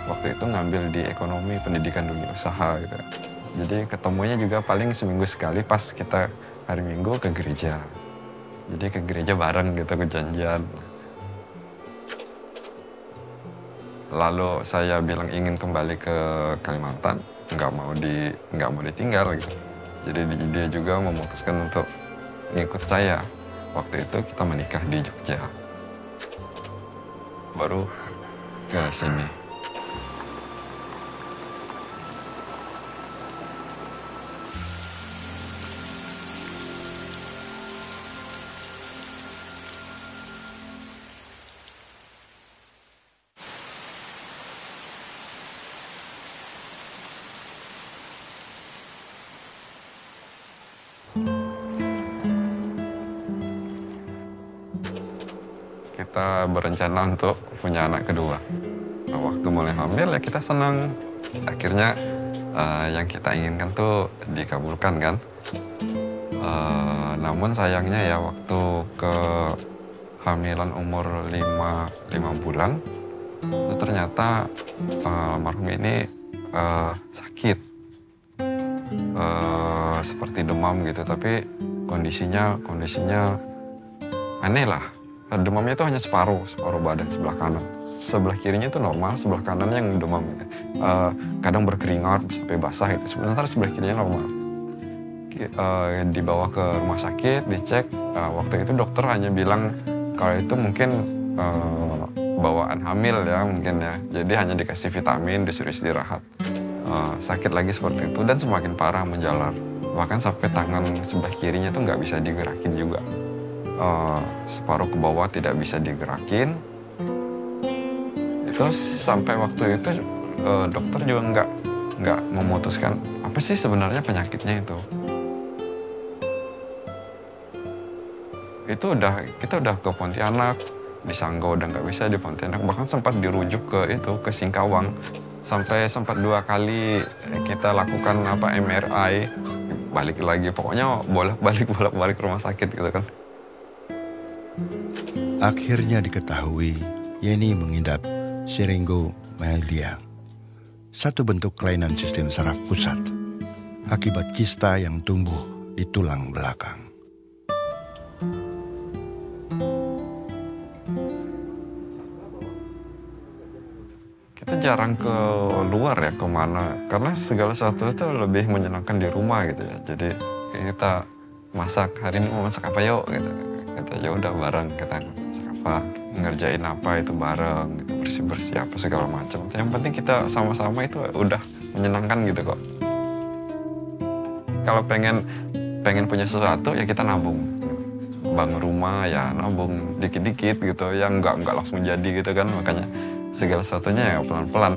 waktu itu ngambil di ekonomi pendidikan dunia usaha gitu. Jadi ketemunya juga paling seminggu sekali pas kita hari Minggu ke gereja. Jadi ke gereja bareng gitu, kejanjian. Lalu saya bilang ingin kembali ke Kalimantan, nggak mau ditinggal gitu. Jadi dia juga memutuskan untuk ngikut saya. Waktu itu kita menikah di Jogja. Baru ke sini. Kita berencana untuk punya anak kedua. Nah, waktu mulai hamil ya kita senang. Akhirnya yang kita inginkan tuh dikabulkan kan. Namun sayangnya ya waktu kehamilan umur 5 bulan, itu ternyata almarhum ini sakit. Seperti demam gitu, tapi kondisinya aneh lah. Demamnya itu hanya separuh badan sebelah kanan. Sebelah kirinya itu normal, sebelah kanannya yang demam. Kadang berkeringat sampai basah itu. Sebenarnya sebelah kirinya normal. Dibawa ke rumah sakit, dicek. Waktu itu dokter hanya bilang kalau itu mungkin bawaan hamil ya mungkin ya. Jadi hanya dikasih vitamin, disuruh istirahat. Sakit lagi seperti itu dan semakin parah menjalar. Bahkan sampai tangan sebelah kirinya itu nggak bisa digerakin juga. Separuh ke bawah tidak bisa digerakin. Itu sampai waktu itu dokter juga nggak memutuskan apa sih sebenarnya penyakitnya itu. kita udah ke Pontianak, di Sanggau udah nggak bisa, di Pontianak bahkan sempat dirujuk ke Singkawang. Sampai sempat 2 kali kita lakukan MRI, balik lagi, pokoknya bolak-balik rumah sakit gitu kan. Akhirnya diketahui Yeni mengidap syringomyelia, satu bentuk kelainan sistem saraf pusat akibat kista yang tumbuh di tulang belakang. Kita jarang ke luar ya, kemana, karena segala sesuatu itu lebih menyenangkan di rumah gitu ya. Jadi kita masak, hari ini mau masak apa yuk gitu. Kita ya udah bareng, kita masak apa, ngerjain apa itu bareng, gitu, bersih-bersih apa segala macam. Yang penting kita sama-sama itu udah menyenangkan gitu kok. Kalau pengen punya sesuatu ya kita nabung. Bangun rumah ya nabung dikit-dikit gitu, ya nggak langsung jadi gitu kan, makanya segala sesuatunya ya pelan-pelan.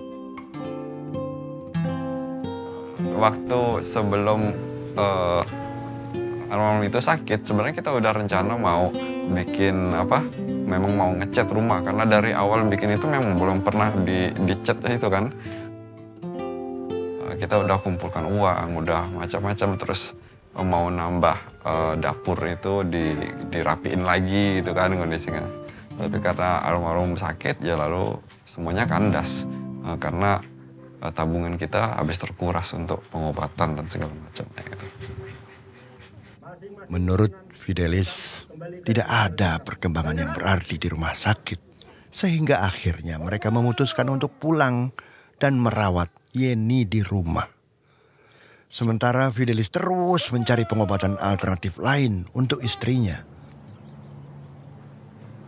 Waktu sebelum almarhum itu sakit, sebenarnya kita udah rencana mau bikin memang mau ngecat rumah, karena dari awal bikin itu memang belum pernah dicat itu kan. Kita udah kumpulkan uang, udah macam-macam, terus mau nambah dapur itu dirapiin lagi gitu kan kondisinya. Tapi karena almarhum sakit ya lalu semuanya kandas, karena tabungan kita habis terkuras untuk pengobatan dan segala macamnya gitu. Menurut Fidelis, tidak ada perkembangan yang berarti di rumah sakit, sehingga akhirnya mereka memutuskan untuk pulang dan merawat Yeni di rumah. Sementara Fidelis terus mencari pengobatan alternatif lain untuk istrinya.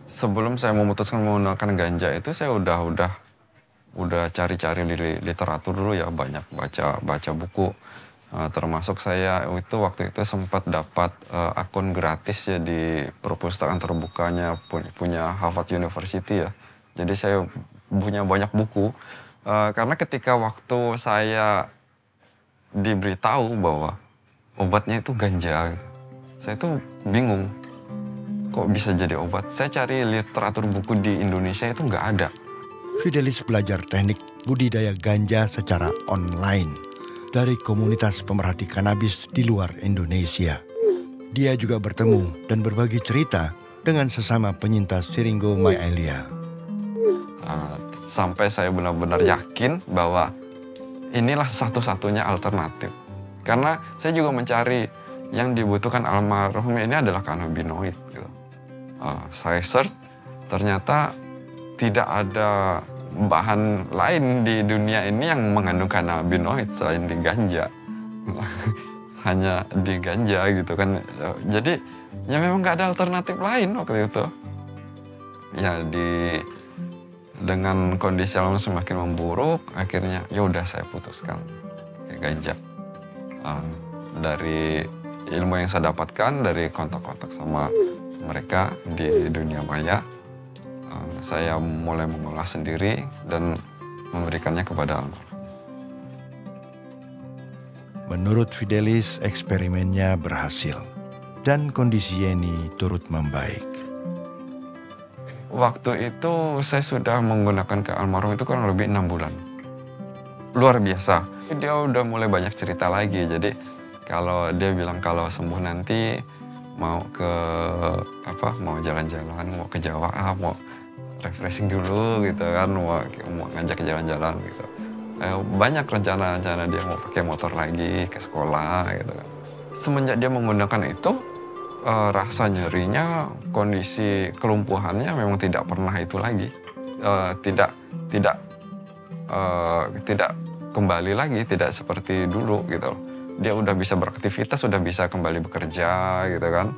Sebelum saya memutuskan menggunakan ganja itu, saya udah cari-cari di literatur dulu ya, banyak baca buku. Termasuk saya waktu itu sempat dapat akun gratis ya di perpustakaan terbukanya punya Harvard University ya. Jadi saya punya banyak buku. Karena ketika waktu saya diberitahu bahwa obatnya itu ganja, saya tuh bingung. Kok bisa jadi obat? Saya cari literatur buku di Indonesia itu nggak ada. Fidelis belajar teknik budidaya ganja secara online dari komunitas pemerhati kanabis di luar Indonesia. Dia juga bertemu dan berbagi cerita dengan sesama penyintas syringomyelia. Sampai saya benar-benar yakin bahwa inilah satu-satunya alternatif. Karena saya juga mencari yang dibutuhkan almarhum ini adalah cannabinoid. Gitu. Saya search, ternyata tidak ada bahan lain di dunia ini yang mengandung cannabinoid selain di ganja. Hanya di ganja gitu kan. Jadi ya memang nggak ada alternatif lain waktu itu. Ya dengan kondisi almarhum semakin memburuk, akhirnya ya udah saya putuskan ke ganja. Dari ilmu yang saya dapatkan dari kontak-kontak sama mereka di dunia maya, saya mulai mengolah sendiri dan memberikannya kepada almarhum. Menurut Fidelis, eksperimennya berhasil dan kondisi Yeni turut membaik. Waktu itu saya sudah menggunakan ke almarhum itu kurang lebih 6 bulan. Luar biasa. Dia udah mulai banyak cerita lagi. Jadi kalau dia bilang kalau sembuh nanti mau mau jalan-jalan, mau ke Jawa, mau refreshing dulu gitu kan, mau ngajak jalan-jalan gitu. Banyak rencana-rencana dia mau pakai motor lagi ke sekolah gitu kan. Semenjak dia menggunakan itu, rasa nyerinya, kondisi kelumpuhannya memang tidak pernah itu lagi, tidak kembali lagi, tidak seperti dulu gitu. Dia udah bisa beraktivitas, udah bisa kembali bekerja gitu kan,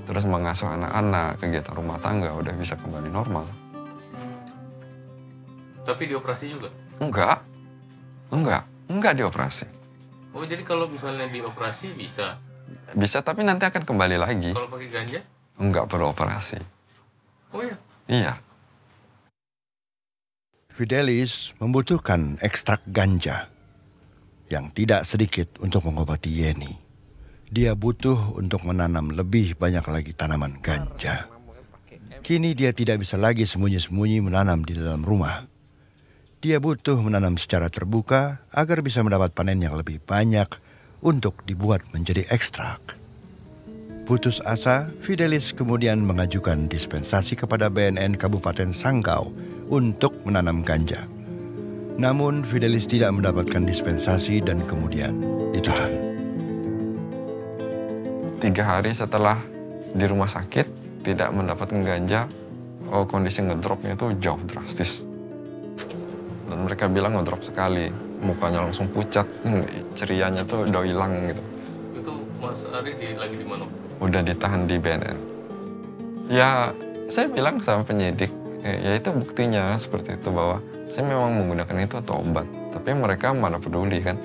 terus mengasuh anak-anak, kegiatan rumah tangga udah bisa kembali normal. Tapi dioperasi juga? Enggak dioperasi. Oh, jadi kalau misalnya dioperasi bisa? Bisa, tapi nanti akan kembali lagi. Kalau pakai ganja? Enggak perlu operasi. Oh iya? Iya. Fidelis membutuhkan ekstrak ganja yang tidak sedikit untuk mengobati Yeni. Dia butuh untuk menanam lebih banyak lagi tanaman ganja. Kini dia tidak bisa lagi sembunyi-sembunyi menanam di dalam rumah. Dia butuh menanam secara terbuka agar bisa mendapat panen yang lebih banyak untuk dibuat menjadi ekstrak. Putus asa, Fidelis kemudian mengajukan dispensasi kepada BNN Kabupaten Sanggau untuk menanam ganja. Namun Fidelis tidak mendapatkan dispensasi dan kemudian ditahan. 3 hari setelah di rumah sakit tidak mendapatkan ganja, kondisi ngedropnya itu jauh drastis. Dan mereka bilang ngedrop sekali, mukanya langsung pucat, cerianya tuh udah hilang gitu. Itu Mas Ari lagi di mana? Udah ditahan di BNN. Ya, saya bilang sama penyidik, ya itu buktinya seperti itu bahwa saya memang menggunakan itu atau obat. Tapi mereka mana peduli kan.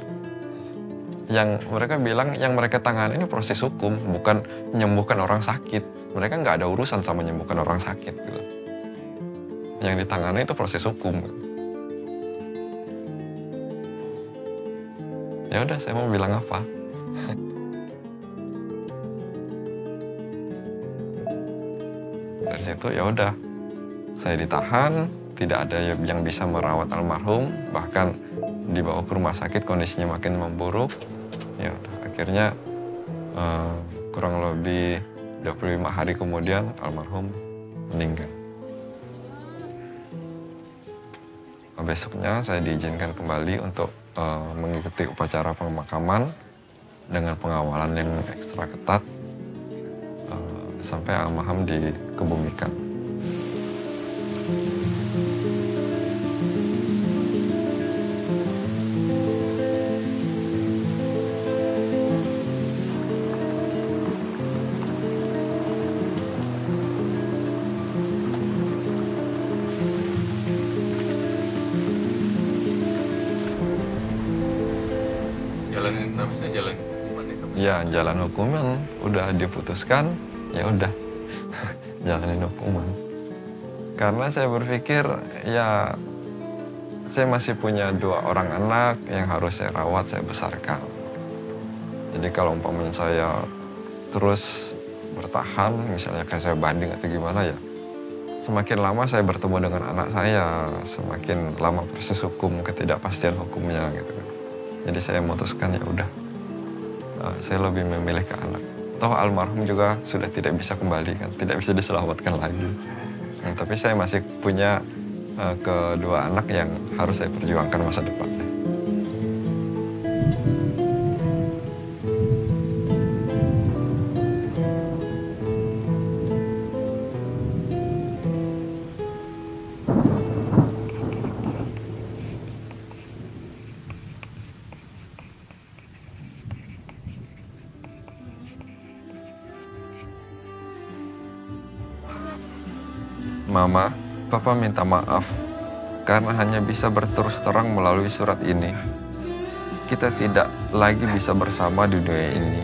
Yang mereka bilang, yang mereka tangani ini proses hukum, bukan menyembuhkan orang sakit. Mereka nggak ada urusan sama menyembuhkan orang sakit gitu. Yang ditangani itu proses hukum. Ya udah, saya mau bilang apa? Dari situ ya udah, saya ditahan, tidak ada yang bisa merawat almarhum, bahkan dibawa ke rumah sakit kondisinya makin memburuk. Ya udah, akhirnya kurang lebih 25 hari kemudian almarhum meninggal. Besoknya saya diizinkan kembali untuk mengikuti upacara pemakaman dengan pengawalan yang ekstra ketat sampai almarhum dikebumikan. Ya, jalan hukuman udah diputuskan, ya udah jalanin hukuman. Karena saya berpikir ya saya masih punya 2 orang anak yang harus saya rawat, saya besarkan. Jadi kalau umpamanya saya terus bertahan, misalnya kayak saya banding atau gimana ya, semakin lama saya bertemu dengan anak saya, semakin lama proses hukum, ketidakpastian hukumnya gitu. Jadi saya memutuskan ya udah, saya lebih memilih ke anak. Toh almarhum juga sudah tidak bisa kembali kan, tidak bisa diselamatkan lagi. Tapi saya masih punya kedua anak yang harus saya perjuangkan masa depannya. Mama, Papa minta maaf karena hanya bisa berterus terang melalui surat ini. Kita tidak lagi bisa bersama di dunia ini.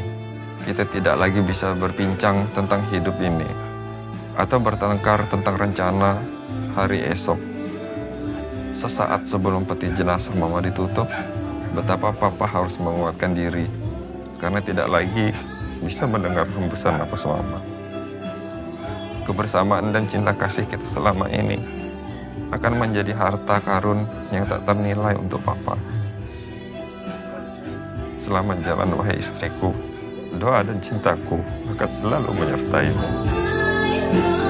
Kita tidak lagi bisa berbincang tentang hidup ini atau bertengkar tentang rencana hari esok. Sesaat sebelum peti jenazah Mama ditutup, betapa Papa harus menguatkan diri karena tidak lagi bisa mendengar hembusan napas Mama. Kebersamaan dan cinta kasih kita selama ini akan menjadi harta karun yang tak ternilai untuk Papa. Selamat jalan wahai istriku, doa dan cintaku akan selalu menyertaimu. Thank you.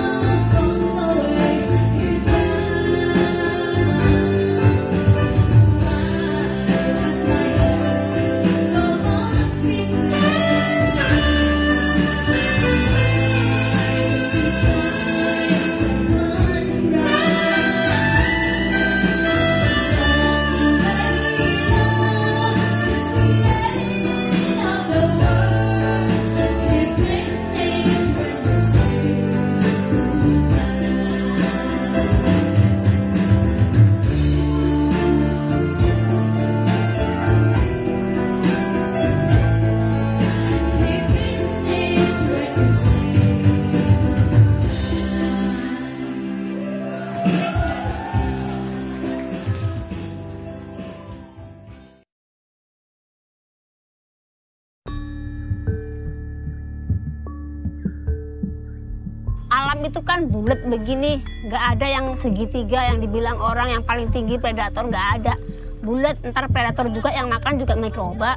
Alam itu kan bulat begini, nggak ada yang segitiga yang dibilang orang yang paling tinggi predator, nggak ada. Bulat, ntar predator juga yang makan juga mikroba.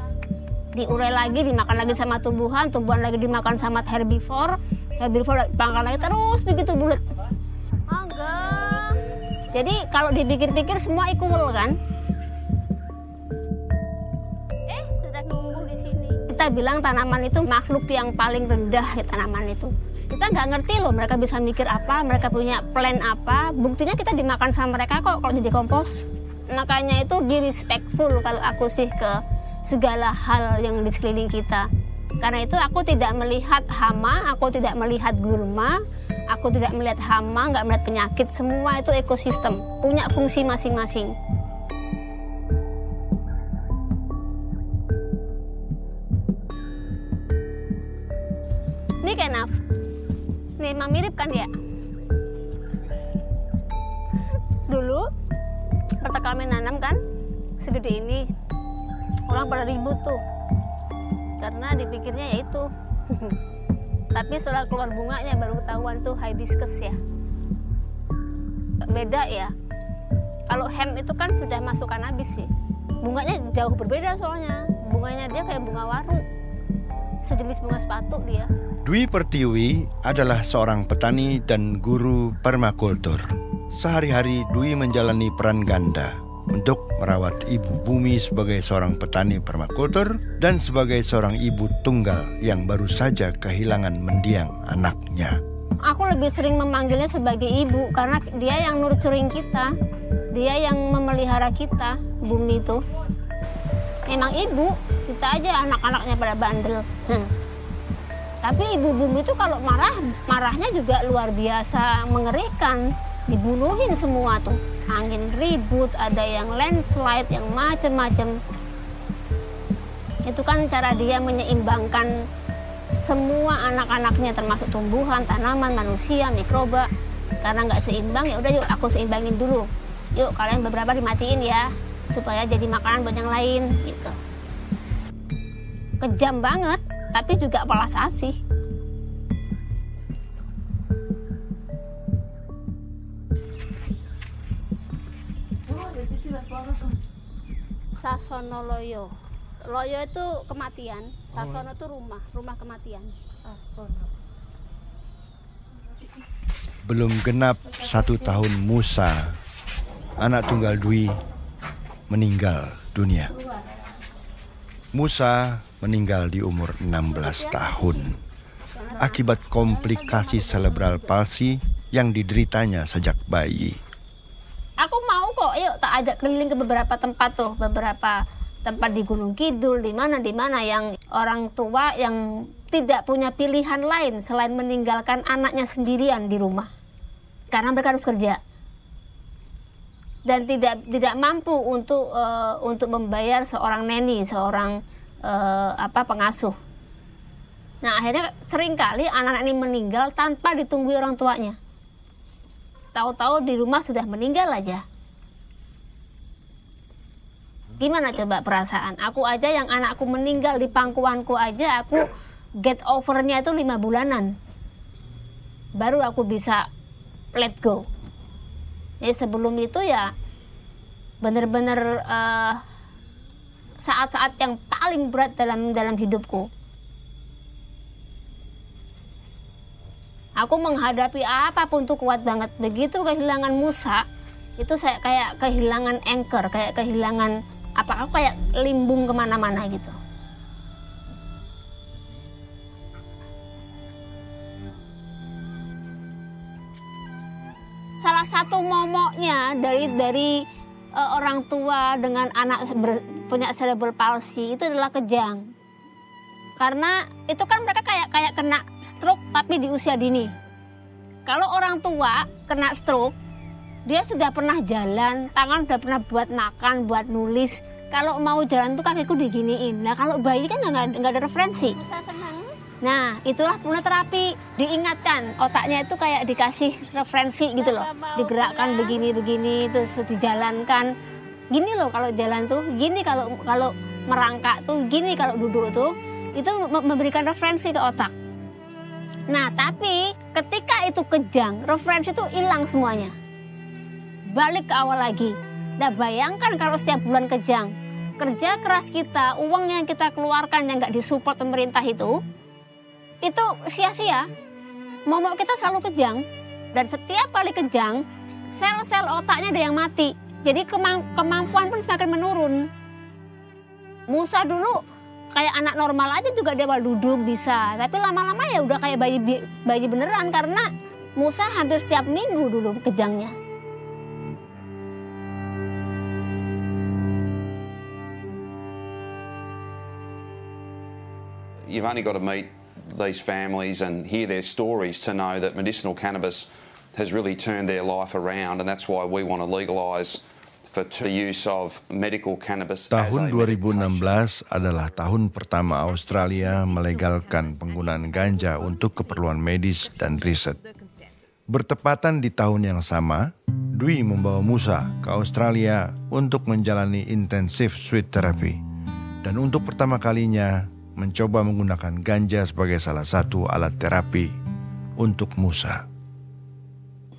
Diurai lagi, dimakan lagi sama tumbuhan, tumbuhan lagi dimakan sama herbivore, herbivore dimakan lagi, terus begitu bulat. Enggak. Jadi kalau dipikir-pikir semua equal kan? Sudah numbuh di sini. Kita bilang tanaman itu makhluk yang paling rendah ya, tanaman itu. Kita nggak ngerti loh mereka bisa mikir apa, mereka punya plan apa. Buktinya kita dimakan sama mereka kok kalau jadi kompos. Makanya itu be respectful kalau aku sih ke segala hal yang di sekeliling kita. Karena itu aku tidak melihat hama, aku tidak melihat gulma, aku tidak melihat hama, nggak melihat penyakit. Semua itu ekosistem, punya fungsi masing-masing. Ini kenapa? Nih, emang mirip kan ya? Dulu, waktu kami nanam kan, segede ini. Orang pada ribut tuh. Karena dipikirnya ya itu. Tapi setelah keluar bunganya baru ketahuan tuh hibiscus ya. Beda ya. Kalau hem itu kan sudah masuk kanabis sih. Bunganya jauh berbeda soalnya. Bunganya dia kayak bunga waru. Sejenis bunga sepatu dia. Dwi Pertiwi adalah seorang petani dan guru permakultur. Sehari-hari Dwi menjalani peran ganda untuk merawat ibu bumi sebagai seorang petani permakultur dan sebagai seorang ibu tunggal yang baru saja kehilangan mendiang anaknya. Aku lebih sering memanggilnya sebagai ibu karena dia yang nurturing kita. Dia yang memelihara kita, bumi itu. Memang ibu, kita aja anak-anaknya pada bandel. Tapi ibu bumi itu kalau marahnya juga luar biasa mengerikan. Dibunuhin semua tuh. Angin ribut, ada yang landslide, yang macem-macem. Itu kan cara dia menyeimbangkan semua anak-anaknya termasuk tumbuhan, tanaman, manusia, mikroba. Karena nggak seimbang, ya udah yuk aku seimbangin dulu. Yuk kalian beberapa dimatiin ya, supaya jadi makanan buat yang lain gitu. Kejam banget, tapi juga welas asih. Sasono loyo. Loyo itu kematian, sasono itu rumah kematian. Sasono. Belum genap 1 tahun Musa, anak tunggal Dwi, meninggal dunia. Musa meninggal di umur 16 tahun akibat komplikasi cerebral palsy yang dideritanya sejak bayi. Aku mau kok, yuk tak ajak keliling ke beberapa tempat tuh, beberapa tempat di Gunung Kidul, di mana yang orang tua yang tidak punya pilihan lain selain meninggalkan anaknya sendirian di rumah. Karena mereka harus kerja. Dan tidak mampu untuk membayar seorang neni, seorang pengasuh. Nah, akhirnya seringkali anak-anak ini meninggal tanpa ditunggu orang tuanya. Tahu-tahu di rumah sudah meninggal aja. Gimana coba perasaan? Aku aja yang anakku meninggal di pangkuanku aja, aku get over-nya itu 5 bulanan. Baru aku bisa let go. Jadi sebelum itu ya benar-benar saat-saat yang paling berat dalam hidupku. Aku menghadapi apapun tuh kuat banget. Begitu kehilangan Musa, itu saya kayak kehilangan anchor, kayak kehilangan aku kayak limbung kemana-mana gitu. Salah satu momoknya dari orang tua dengan anak punya cerebral palsy itu adalah kejang. Karena itu kan mereka kayak kena stroke tapi di usia dini. Kalau orang tua kena stroke, dia sudah pernah jalan, tangan sudah pernah buat makan, buat nulis. Kalau mau jalan tuh kakiku diginiin. Nah kalau bayi kan nggak ada referensi. Nah itulah punya terapi. Diingatkan, otaknya itu kayak dikasih referensi gitu loh. Digerakkan begini-begini, terus dijalankan. Gini loh kalau jalan tuh, gini kalau merangkak tuh, gini kalau duduk tuh. Itu memberikan referensi ke otak. Nah, tapi ketika itu kejang, referensi itu hilang semuanya. Balik ke awal lagi. Nah, bayangkan kalau setiap bulan kejang, kerja keras kita, uang yang kita keluarkan yang nggak disupport pemerintah itu sia-sia. Momok kita selalu kejang. Dan setiap kali kejang, sel-sel otaknya ada yang mati. Jadi kemampuan pun semakin menurun. Musa dulu kayak anak normal aja juga dia awal duduk bisa. Tapi lama-lama ya udah kayak bayi beneran karena Musa hampir setiap minggu dulu kejangnya. You've only got to meet these families and hear their stories to know that medicinal cannabis has really turned their life around, and that's why we want to legalise the use of medical cannabis. Tahun 2016 adalah tahun pertama Australia melegalkan penggunaan ganja untuk keperluan medis dan riset. Bertepatan di tahun yang sama, Dwi membawa Musa ke Australia untuk menjalani intensif sweet therapy. Dan untuk pertama kalinya mencoba menggunakan ganja sebagai salah satu alat terapi untuk Musa.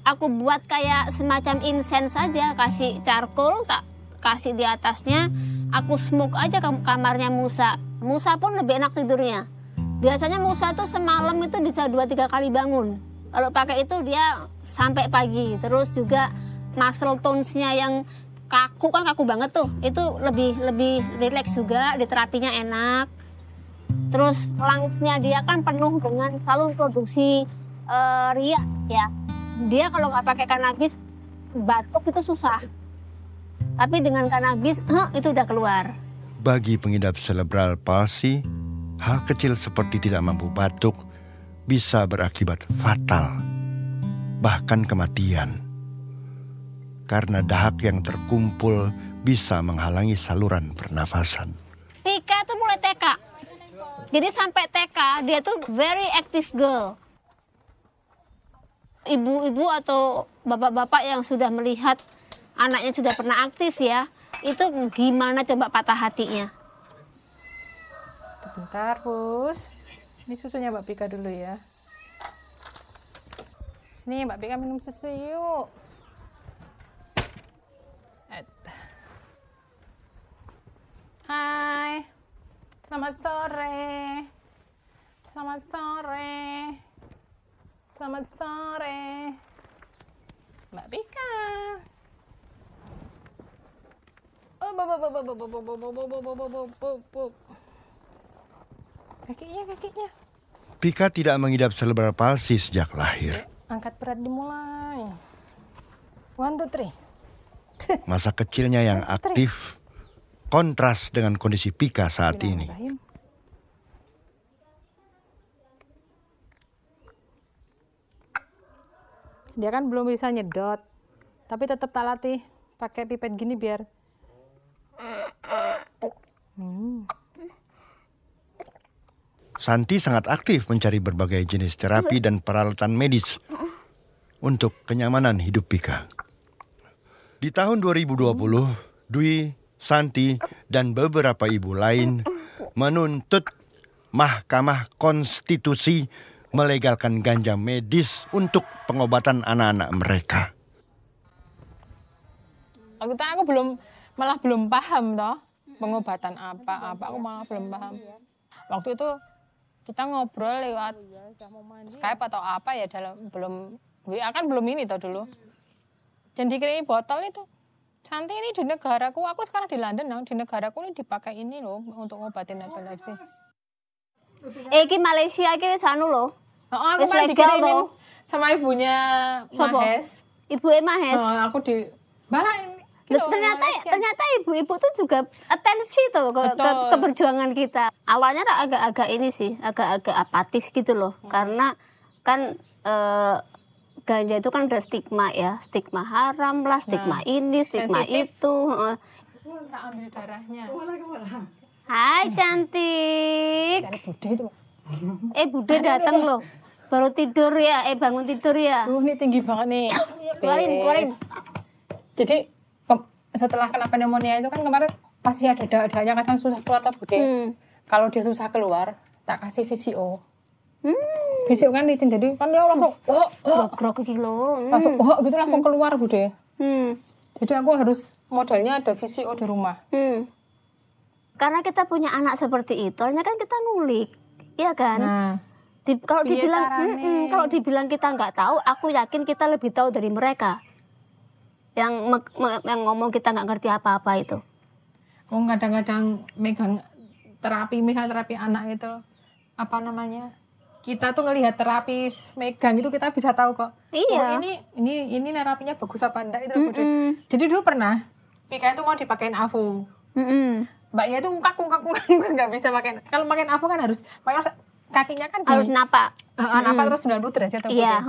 Aku buat kayak semacam incense saja, kasih charcoal, tak kasih di atasnya, aku smoke aja ke kamarnya Musa. Musa pun lebih enak tidurnya. Biasanya Musa tuh semalam itu bisa 2-3 kali bangun. Kalau pakai itu dia sampai pagi. Terus juga muscle tones-nya yang kaku banget tuh, itu lebih relax juga, di terapinya enak. Terus lungs-nya dia kan penuh dengan selalu produksi ria ya. Dia kalau nggak pakai kanabis batuk itu susah. Tapi dengan kanabis itu udah keluar. Bagi pengidap cerebral palsy, hal kecil seperti tidak mampu batuk bisa berakibat fatal, bahkan kematian. Karena dahak yang terkumpul bisa menghalangi saluran pernafasan. Pika tuh mulai TK. Jadi sampai TK dia tuh very active girl. Ibu-ibu atau bapak-bapak yang sudah melihat anaknya sudah pernah aktif ya, itu gimana coba patah hatinya. Bentar, Bus. Ini susunya Mbak Pika dulu ya. Sini Mbak Pika minum susu yuk. Hai. Selamat sore. Selamat sore. Selamat sore. Mbak Pika. Kakinya. Pika tidak mengidap cerebral palsy sejak lahir. Angkat berat dimulai. 1, 2, 3. Masa kecilnya yang aktif kontras dengan kondisi Pika saat ini. Dia kan belum bisa nyedot, tapi tetap tak latih pakai pipet gini biar. Santi sangat aktif mencari berbagai jenis terapi dan peralatan medis untuk kenyamanan hidup Pika. Di tahun 2020, Dwi, Santi, dan beberapa ibu lain menuntut Mahkamah Konstitusi melegalkan ganja medis untuk pengobatan anak-anak mereka. Aku malah belum paham toh pengobatan apa aku malah belum paham. Waktu itu kita ngobrol lewat Skype atau apa ya, belum WA kan belum ini toh dulu. Dan dikirimin botol itu. Santi ini di negaraku, aku sekarang di London, di negaraku ini dipakai ini loh untuk ngobatin epilepsi. Iki Malaysia iki wis anu lho. Heeh, aku malah dikirimin sama ibunya Mahes. Ibu Mahes. Aku di balain. Ternyata ibu-ibu tuh juga atensi tuh ke keberjuangan kita. Awalnya agak-agak ini sih, agak-agak apatis gitu loh. Karena kan ganja itu kan udah stigma ya, stigma haram lah, stigma ini, stigma sensitif. Itu. Tak ambil darahnya. Hai cantik. Bude datang loh. Baru tidur ya, bangun tidur ya. Ini tinggi banget nih. Keluarin. Jadi setelah kena pneumonia itu kan kemarin pasti ada dadanya kadang susah keluar tuh Bude. Kalau dia susah keluar, tak kasih VCO. Fisik kan licin, jadi kan dia langsung grog gitu loh. Langsung gitu langsung keluar Bude. Jadi aku harus modalnya ada VCO di rumah. Karena kita punya anak seperti itu, artinya kan kita ngulik, iya kan? Nah, kalau dibilang kita nggak tahu, aku yakin kita lebih tahu dari mereka. Yang ngomong kita nggak ngerti apa-apa itu. Oh, kadang-kadang megang terapi, misal terapi anak itu apa namanya? Kita tuh ngelihat terapis megang itu kita bisa tahu kok. Iya. Oh, ini terapinya bagus apa enggak itu. Jadi dulu pernah Pika itu mau dipakein AVO. Mbaknya itu kaku nggak bisa pakai. Kalau pakai AVO kan harus kakinya kan harus napak. Napak terus 90 derajat atau iya,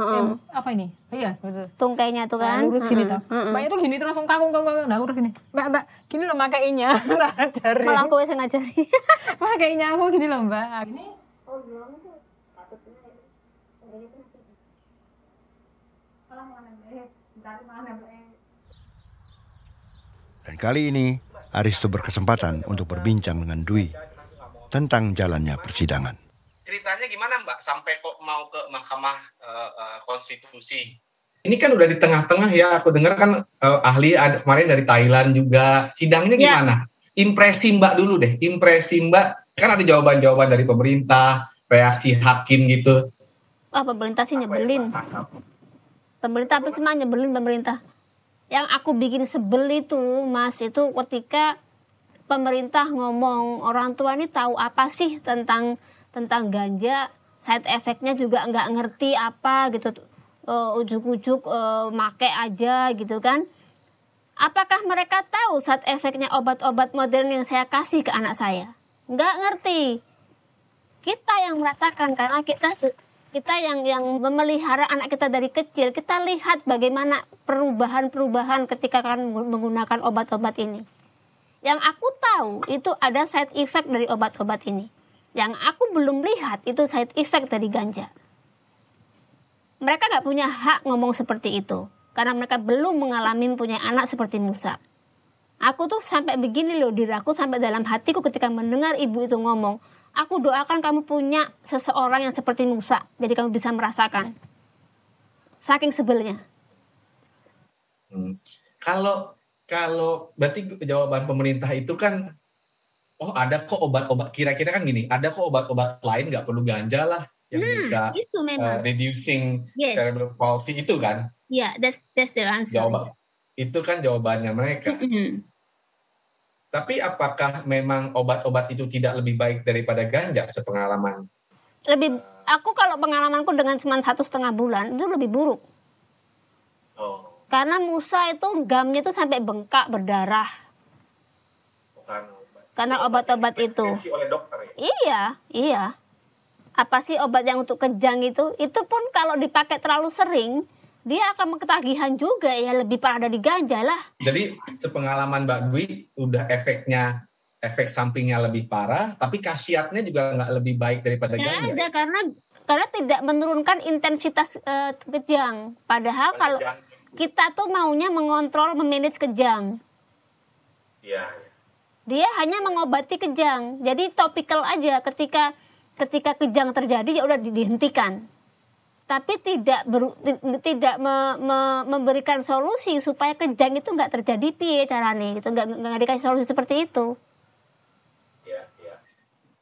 apa ini? Iya, betul. Tungkainya tuh kan lurus gini tuh. Mbaknya tuh gini terus kaku. Nah, aku gini. Mbak, gini loh makainya. Ajarin. Malah aku yang ngajari. Makainya aku gini loh, Mbak. Ini Dan kali ini Aristo berkesempatan untuk berbincang dengan Dwi tentang jalannya persidangan. Ceritanya gimana Mbak sampai kok mau ke Mahkamah Konstitusi? Ini kan udah di tengah-tengah ya, aku dengar kan ahli ada kemarin dari Thailand juga. Sidangnya gimana? Impresi Mbak dulu deh, impresi Mbak. Kan ada jawaban-jawaban dari pemerintah, reaksi hakim gitu. Pemerintah sih nyebelin. Pemerintah apa sih mah nyebelin pemerintah. Yang aku bikin sebel itu Mas, itu ketika pemerintah ngomong orang tua ini tahu apa sih tentang ganja, side effect-nya juga nggak ngerti apa gitu, ujuk-ujuk make aja gitu kan. Apakah mereka tahu side effect-nya obat-obat modern yang saya kasih ke anak saya? Nggak ngerti. Kita yang merasakan karena kita yang memelihara anak kita dari kecil, kita lihat bagaimana perubahan-perubahan ketika kan menggunakan obat-obat ini. Yang aku tahu itu ada side effect dari obat-obat ini. Yang aku belum lihat itu side effect dari ganja. Mereka nggak punya hak ngomong seperti itu. Karena mereka belum mengalami punya anak seperti Musa. Aku tuh sampai begini loh, diri aku sampai dalam hatiku ketika mendengar ibu itu ngomong, aku doakan kamu punya seseorang yang seperti Musa. Jadi kamu bisa merasakan. Saking sebelnya. Kalau berarti jawaban pemerintah itu kan, oh ada kok obat-obat, kira-kira kan gini, ada kok obat-obat lain nggak perlu ganja lah yang bisa reducing cerebral palsy itu kan? Yeah, that's the answer. Itu kan jawabannya mereka. Tapi apakah memang obat-obat itu tidak lebih baik daripada ganja sepengalaman? Aku kalau pengalamanku dengan cuma 1,5 bulan itu lebih buruk. Karena Musa itu gamnya itu sampai bengkak berdarah. Karena obat-obat itu. Oleh dokter ya? Iya. Apa sih obat yang untuk kejang itu? Itu pun kalau dipakai terlalu sering, dia akan ketagihan juga ya, lebih parah dari ganja lah. Jadi sepengalaman Mbak Dwi udah efek sampingnya lebih parah, tapi khasiatnya juga nggak lebih baik daripada ganja. Ada karena tidak menurunkan intensitas kejang. Padahal kalau kita tuh maunya mengontrol, memanage kejang. Iya. Dia hanya mengobati kejang. Jadi topikal aja ketika kejang terjadi ya udah dihentikan. Tapi tidak memberikan solusi supaya kejang itu nggak terjadi piye caranya gitu, nggak dikasih solusi seperti itu. Ya.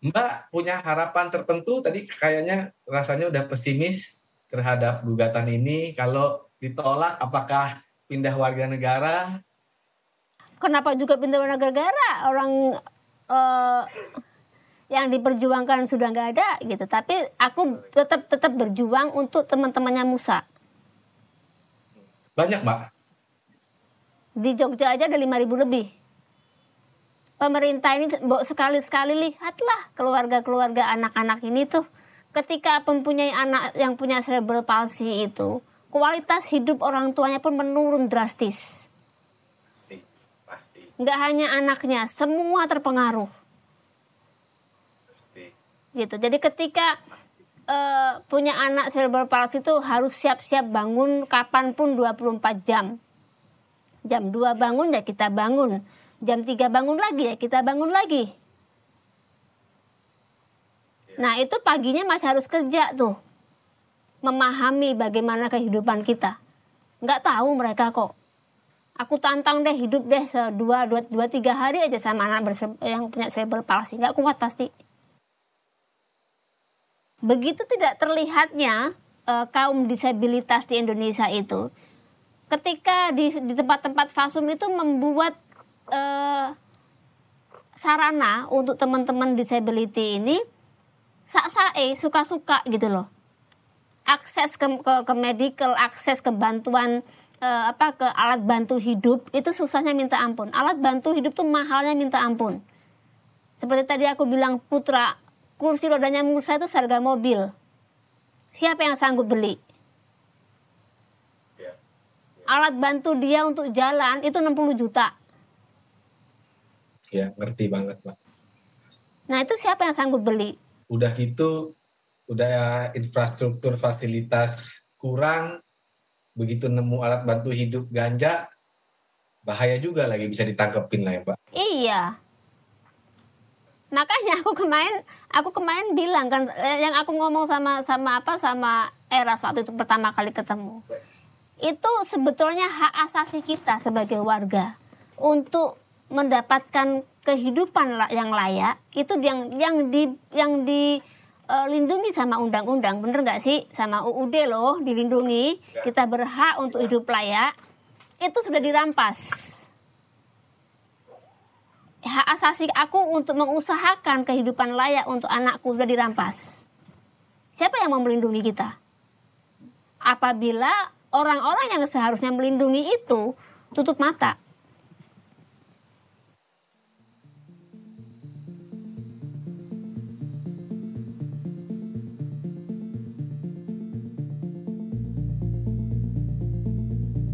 Mbak punya harapan tertentu tadi kayaknya rasanya udah pesimis terhadap gugatan ini, kalau ditolak apakah pindah warga negara? Kenapa juga pindah warga negara? Orang yang diperjuangkan sudah nggak ada gitu. Tapi aku tetap berjuang untuk teman-temannya Musa. Banyak Mbak? Di Jogja aja ada 5.000 lebih. Pemerintah ini sekali-sekali lihatlah keluarga-keluarga anak-anak ini tuh. Ketika mempunyai anak yang punya cerebral palsy itu, kualitas hidup orang tuanya pun menurun drastis. Pasti. Nggak hanya anaknya, semua terpengaruh. Gitu. Jadi ketika punya anak cerebral palsy itu harus siap-siap bangun kapanpun 24 jam. Jam 2 bangun ya kita bangun. Jam 3 bangun lagi ya kita bangun lagi. Nah itu paginya masih harus kerja tuh. memahami bagaimana kehidupan kita. Nggak tahu mereka kok. Aku tantang deh hidup deh 2-3 hari aja sama anak yang punya cerebral palsy. Nggak kuat pasti. Begitu tidak terlihatnya kaum disabilitas di Indonesia itu, ketika di tempat-tempat fasum itu membuat sarana untuk teman-teman disability ini sak-sae, suka-suka gitu loh. Akses ke medical, akses ke bantuan ke alat bantu hidup itu susahnya minta ampun. Alat bantu hidup tuh mahalnya minta ampun. Seperti tadi aku bilang Putra, kursi rodanya Musa itu seharga mobil. Siapa yang sanggup beli? Alat bantu dia untuk jalan itu 60 juta. Ya, ngerti banget, Pak. Nah, itu siapa yang sanggup beli? Udah gitu, udah infrastruktur fasilitas kurang, begitu nemu alat bantu hidup ganja, bahaya juga lagi bisa ditangkepin lah ya, Pak. Iya. Makanya aku kemarin bilang kan, yang aku ngomong sama Eras waktu itu pertama kali ketemu. Itu sebetulnya hak asasi kita sebagai warga untuk mendapatkan kehidupan yang layak, itu yang dilindungi sama undang-undang, bener nggak sih? Sama UUD loh dilindungi, kita berhak untuk hidup layak, itu sudah dirampas. Hak asasi aku untuk mengusahakan kehidupan layak untuk anakku sudah dirampas. Siapa yang mau melindungi kita? Apabila orang-orang yang seharusnya melindungi itu tutup mata.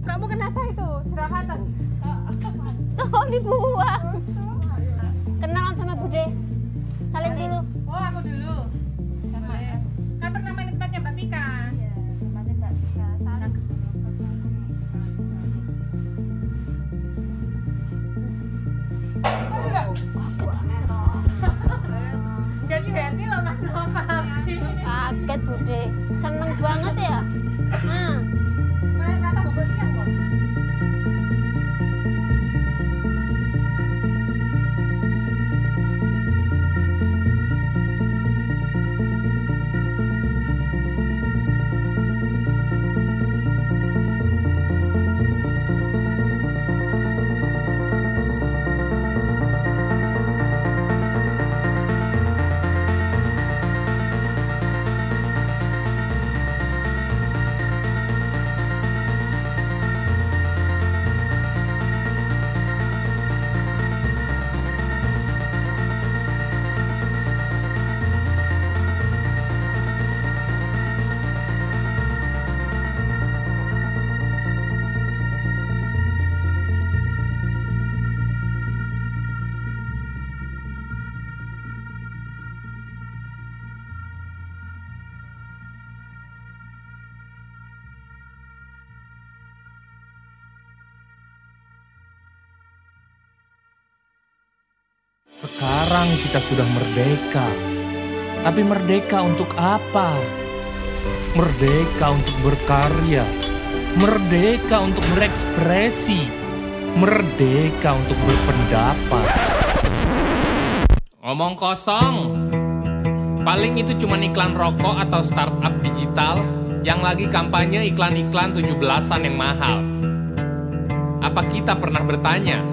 Kamu kenapa itu? Jerawatan? Oh, dibuang. Kenalan sama Bude. Saling dulu. Oh, aku dulu. Sama ya. Kan pernah main tempatnya Mbak Tika. Iya, tempatnya Mbak Tika. Saling. Ganti-ganti loh Mas Nova. Kaget Bude. Seneng banget ya. Nah. Kata bobot siang kok. Sekarang kita sudah merdeka. Tapi merdeka untuk apa? Merdeka untuk berkarya. Merdeka untuk berekspresi. Merdeka untuk berpendapat. Omong kosong. Paling itu cuma iklan rokok atau startup digital yang lagi kampanye iklan-iklan 17-an yang mahal. Apa kita pernah bertanya?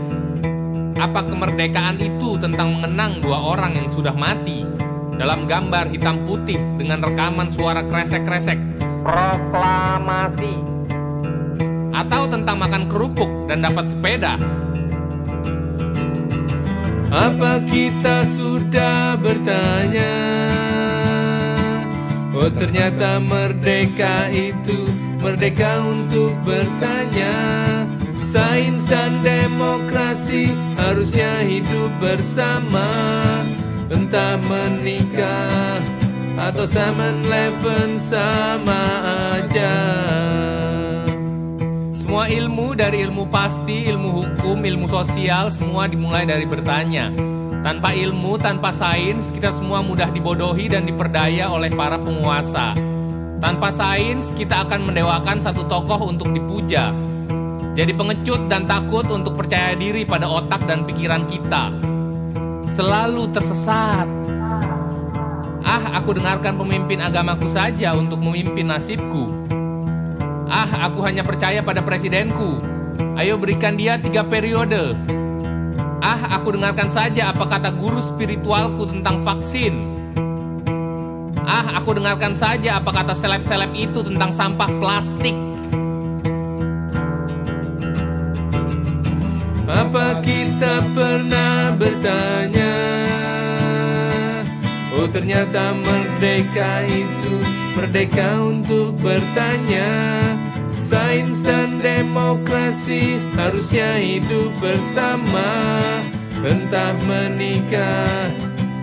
Apa kemerdekaan itu tentang mengenang 2 orang yang sudah mati dalam gambar hitam putih dengan rekaman suara kresek-kresek? Proklamasi. Atau tentang makan kerupuk dan dapat sepeda? Apa kita sudah bertanya? Oh, ternyata merdeka itu merdeka untuk bertanya. Sains dan demokrasi harusnya hidup bersama. Entah menikah atau 7-Eleven sama aja. Semua ilmu, dari ilmu pasti, ilmu hukum, ilmu sosial, semua dimulai dari bertanya. Tanpa ilmu, tanpa sains, kita semua mudah dibodohi dan diperdaya oleh para penguasa. Tanpa sains, kita akan mendewakan satu tokoh untuk dipuja. Jadi pengecut dan takut untuk percaya diri pada otak dan pikiran kita. Selalu tersesat. Aku dengarkan pemimpin agamaku saja untuk memimpin nasibku. Aku hanya percaya pada presidenku. Ayo berikan dia 3 periode. Aku dengarkan saja apa kata guru spiritualku tentang vaksin. Aku dengarkan saja apa kata seleb-seleb itu tentang sampah plastik. Apa kita pernah bertanya, oh ternyata merdeka itu merdeka untuk bertanya. Sains dan demokrasi harusnya hidup bersama, entah menikah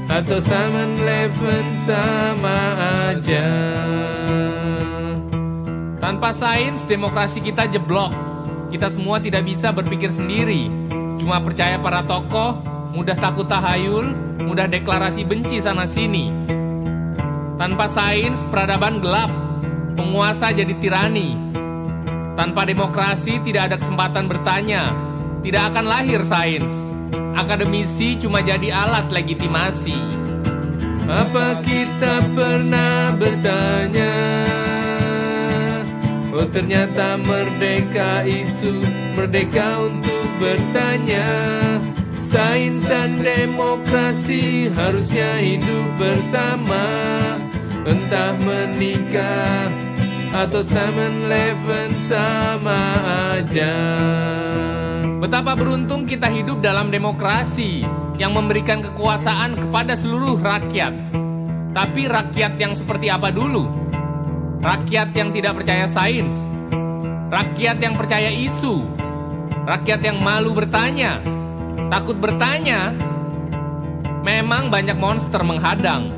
atau 7-Eleven sama aja. Tanpa sains, demokrasi kita jeblok. Kita semua tidak bisa berpikir sendiri. Cuma percaya para tokoh, mudah takut tahayul, mudah deklarasi benci sana-sini. Tanpa sains, peradaban gelap. Penguasa jadi tirani. Tanpa demokrasi, tidak ada kesempatan bertanya. Tidak akan lahir sains. Akademisi cuma jadi alat legitimasi. Apa kita pernah bertanya, oh ternyata merdeka itu merdeka untuk bertanya. Sains dan demokrasi harusnya hidup bersama, entah menikah atau 7-Eleven sama aja. Betapa beruntung kita hidup dalam demokrasi yang memberikan kekuasaan kepada seluruh rakyat. Tapi rakyat yang seperti apa dulu? Rakyat yang tidak percaya sains, rakyat yang percaya isu, rakyat yang malu bertanya, takut bertanya. Memang banyak monster menghadang.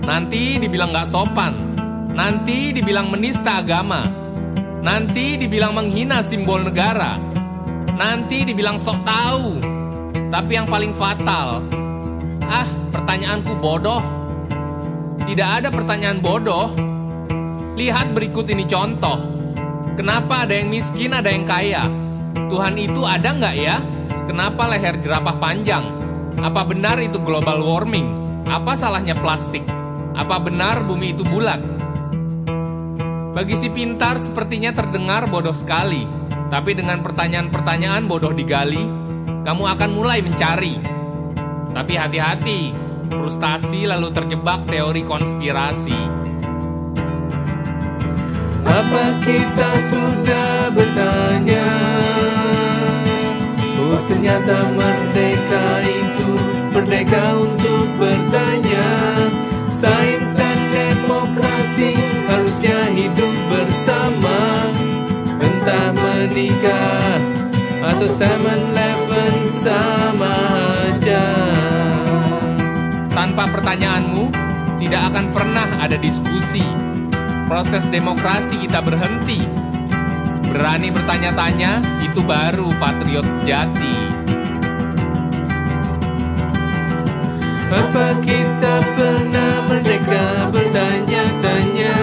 Nanti dibilang gak sopan, nanti dibilang menista agama, nanti dibilang menghina simbol negara, nanti dibilang sok tahu. Tapi yang paling fatal, pertanyaanku bodoh. Tidak ada pertanyaan bodoh. Lihat berikut ini contoh. Kenapa ada yang miskin, ada yang kaya? Tuhan itu ada nggak ya? Kenapa leher jerapah panjang? Apa benar itu global warming? Apa salahnya plastik? Apa benar bumi itu bulat? Bagi si pintar sepertinya terdengar bodoh sekali. Tapi dengan pertanyaan-pertanyaan bodoh digali, kamu akan mulai mencari. Tapi hati-hati, frustasi lalu terjebak teori konspirasi. Apa kita sudah bertanya, oh ternyata merdeka itu merdeka untuk bertanya. Sains dan demokrasi harusnya hidup bersama, entah menikah atau 7-Eleven sama aja. Tanpa pertanyaanmu, tidak akan pernah ada diskusi. Proses demokrasi kita berhenti. Berani bertanya-tanya, itu baru patriot sejati. Apa kita pernah merdeka bertanya-tanya,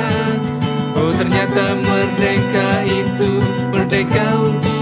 oh ternyata merdeka itu merdeka untuk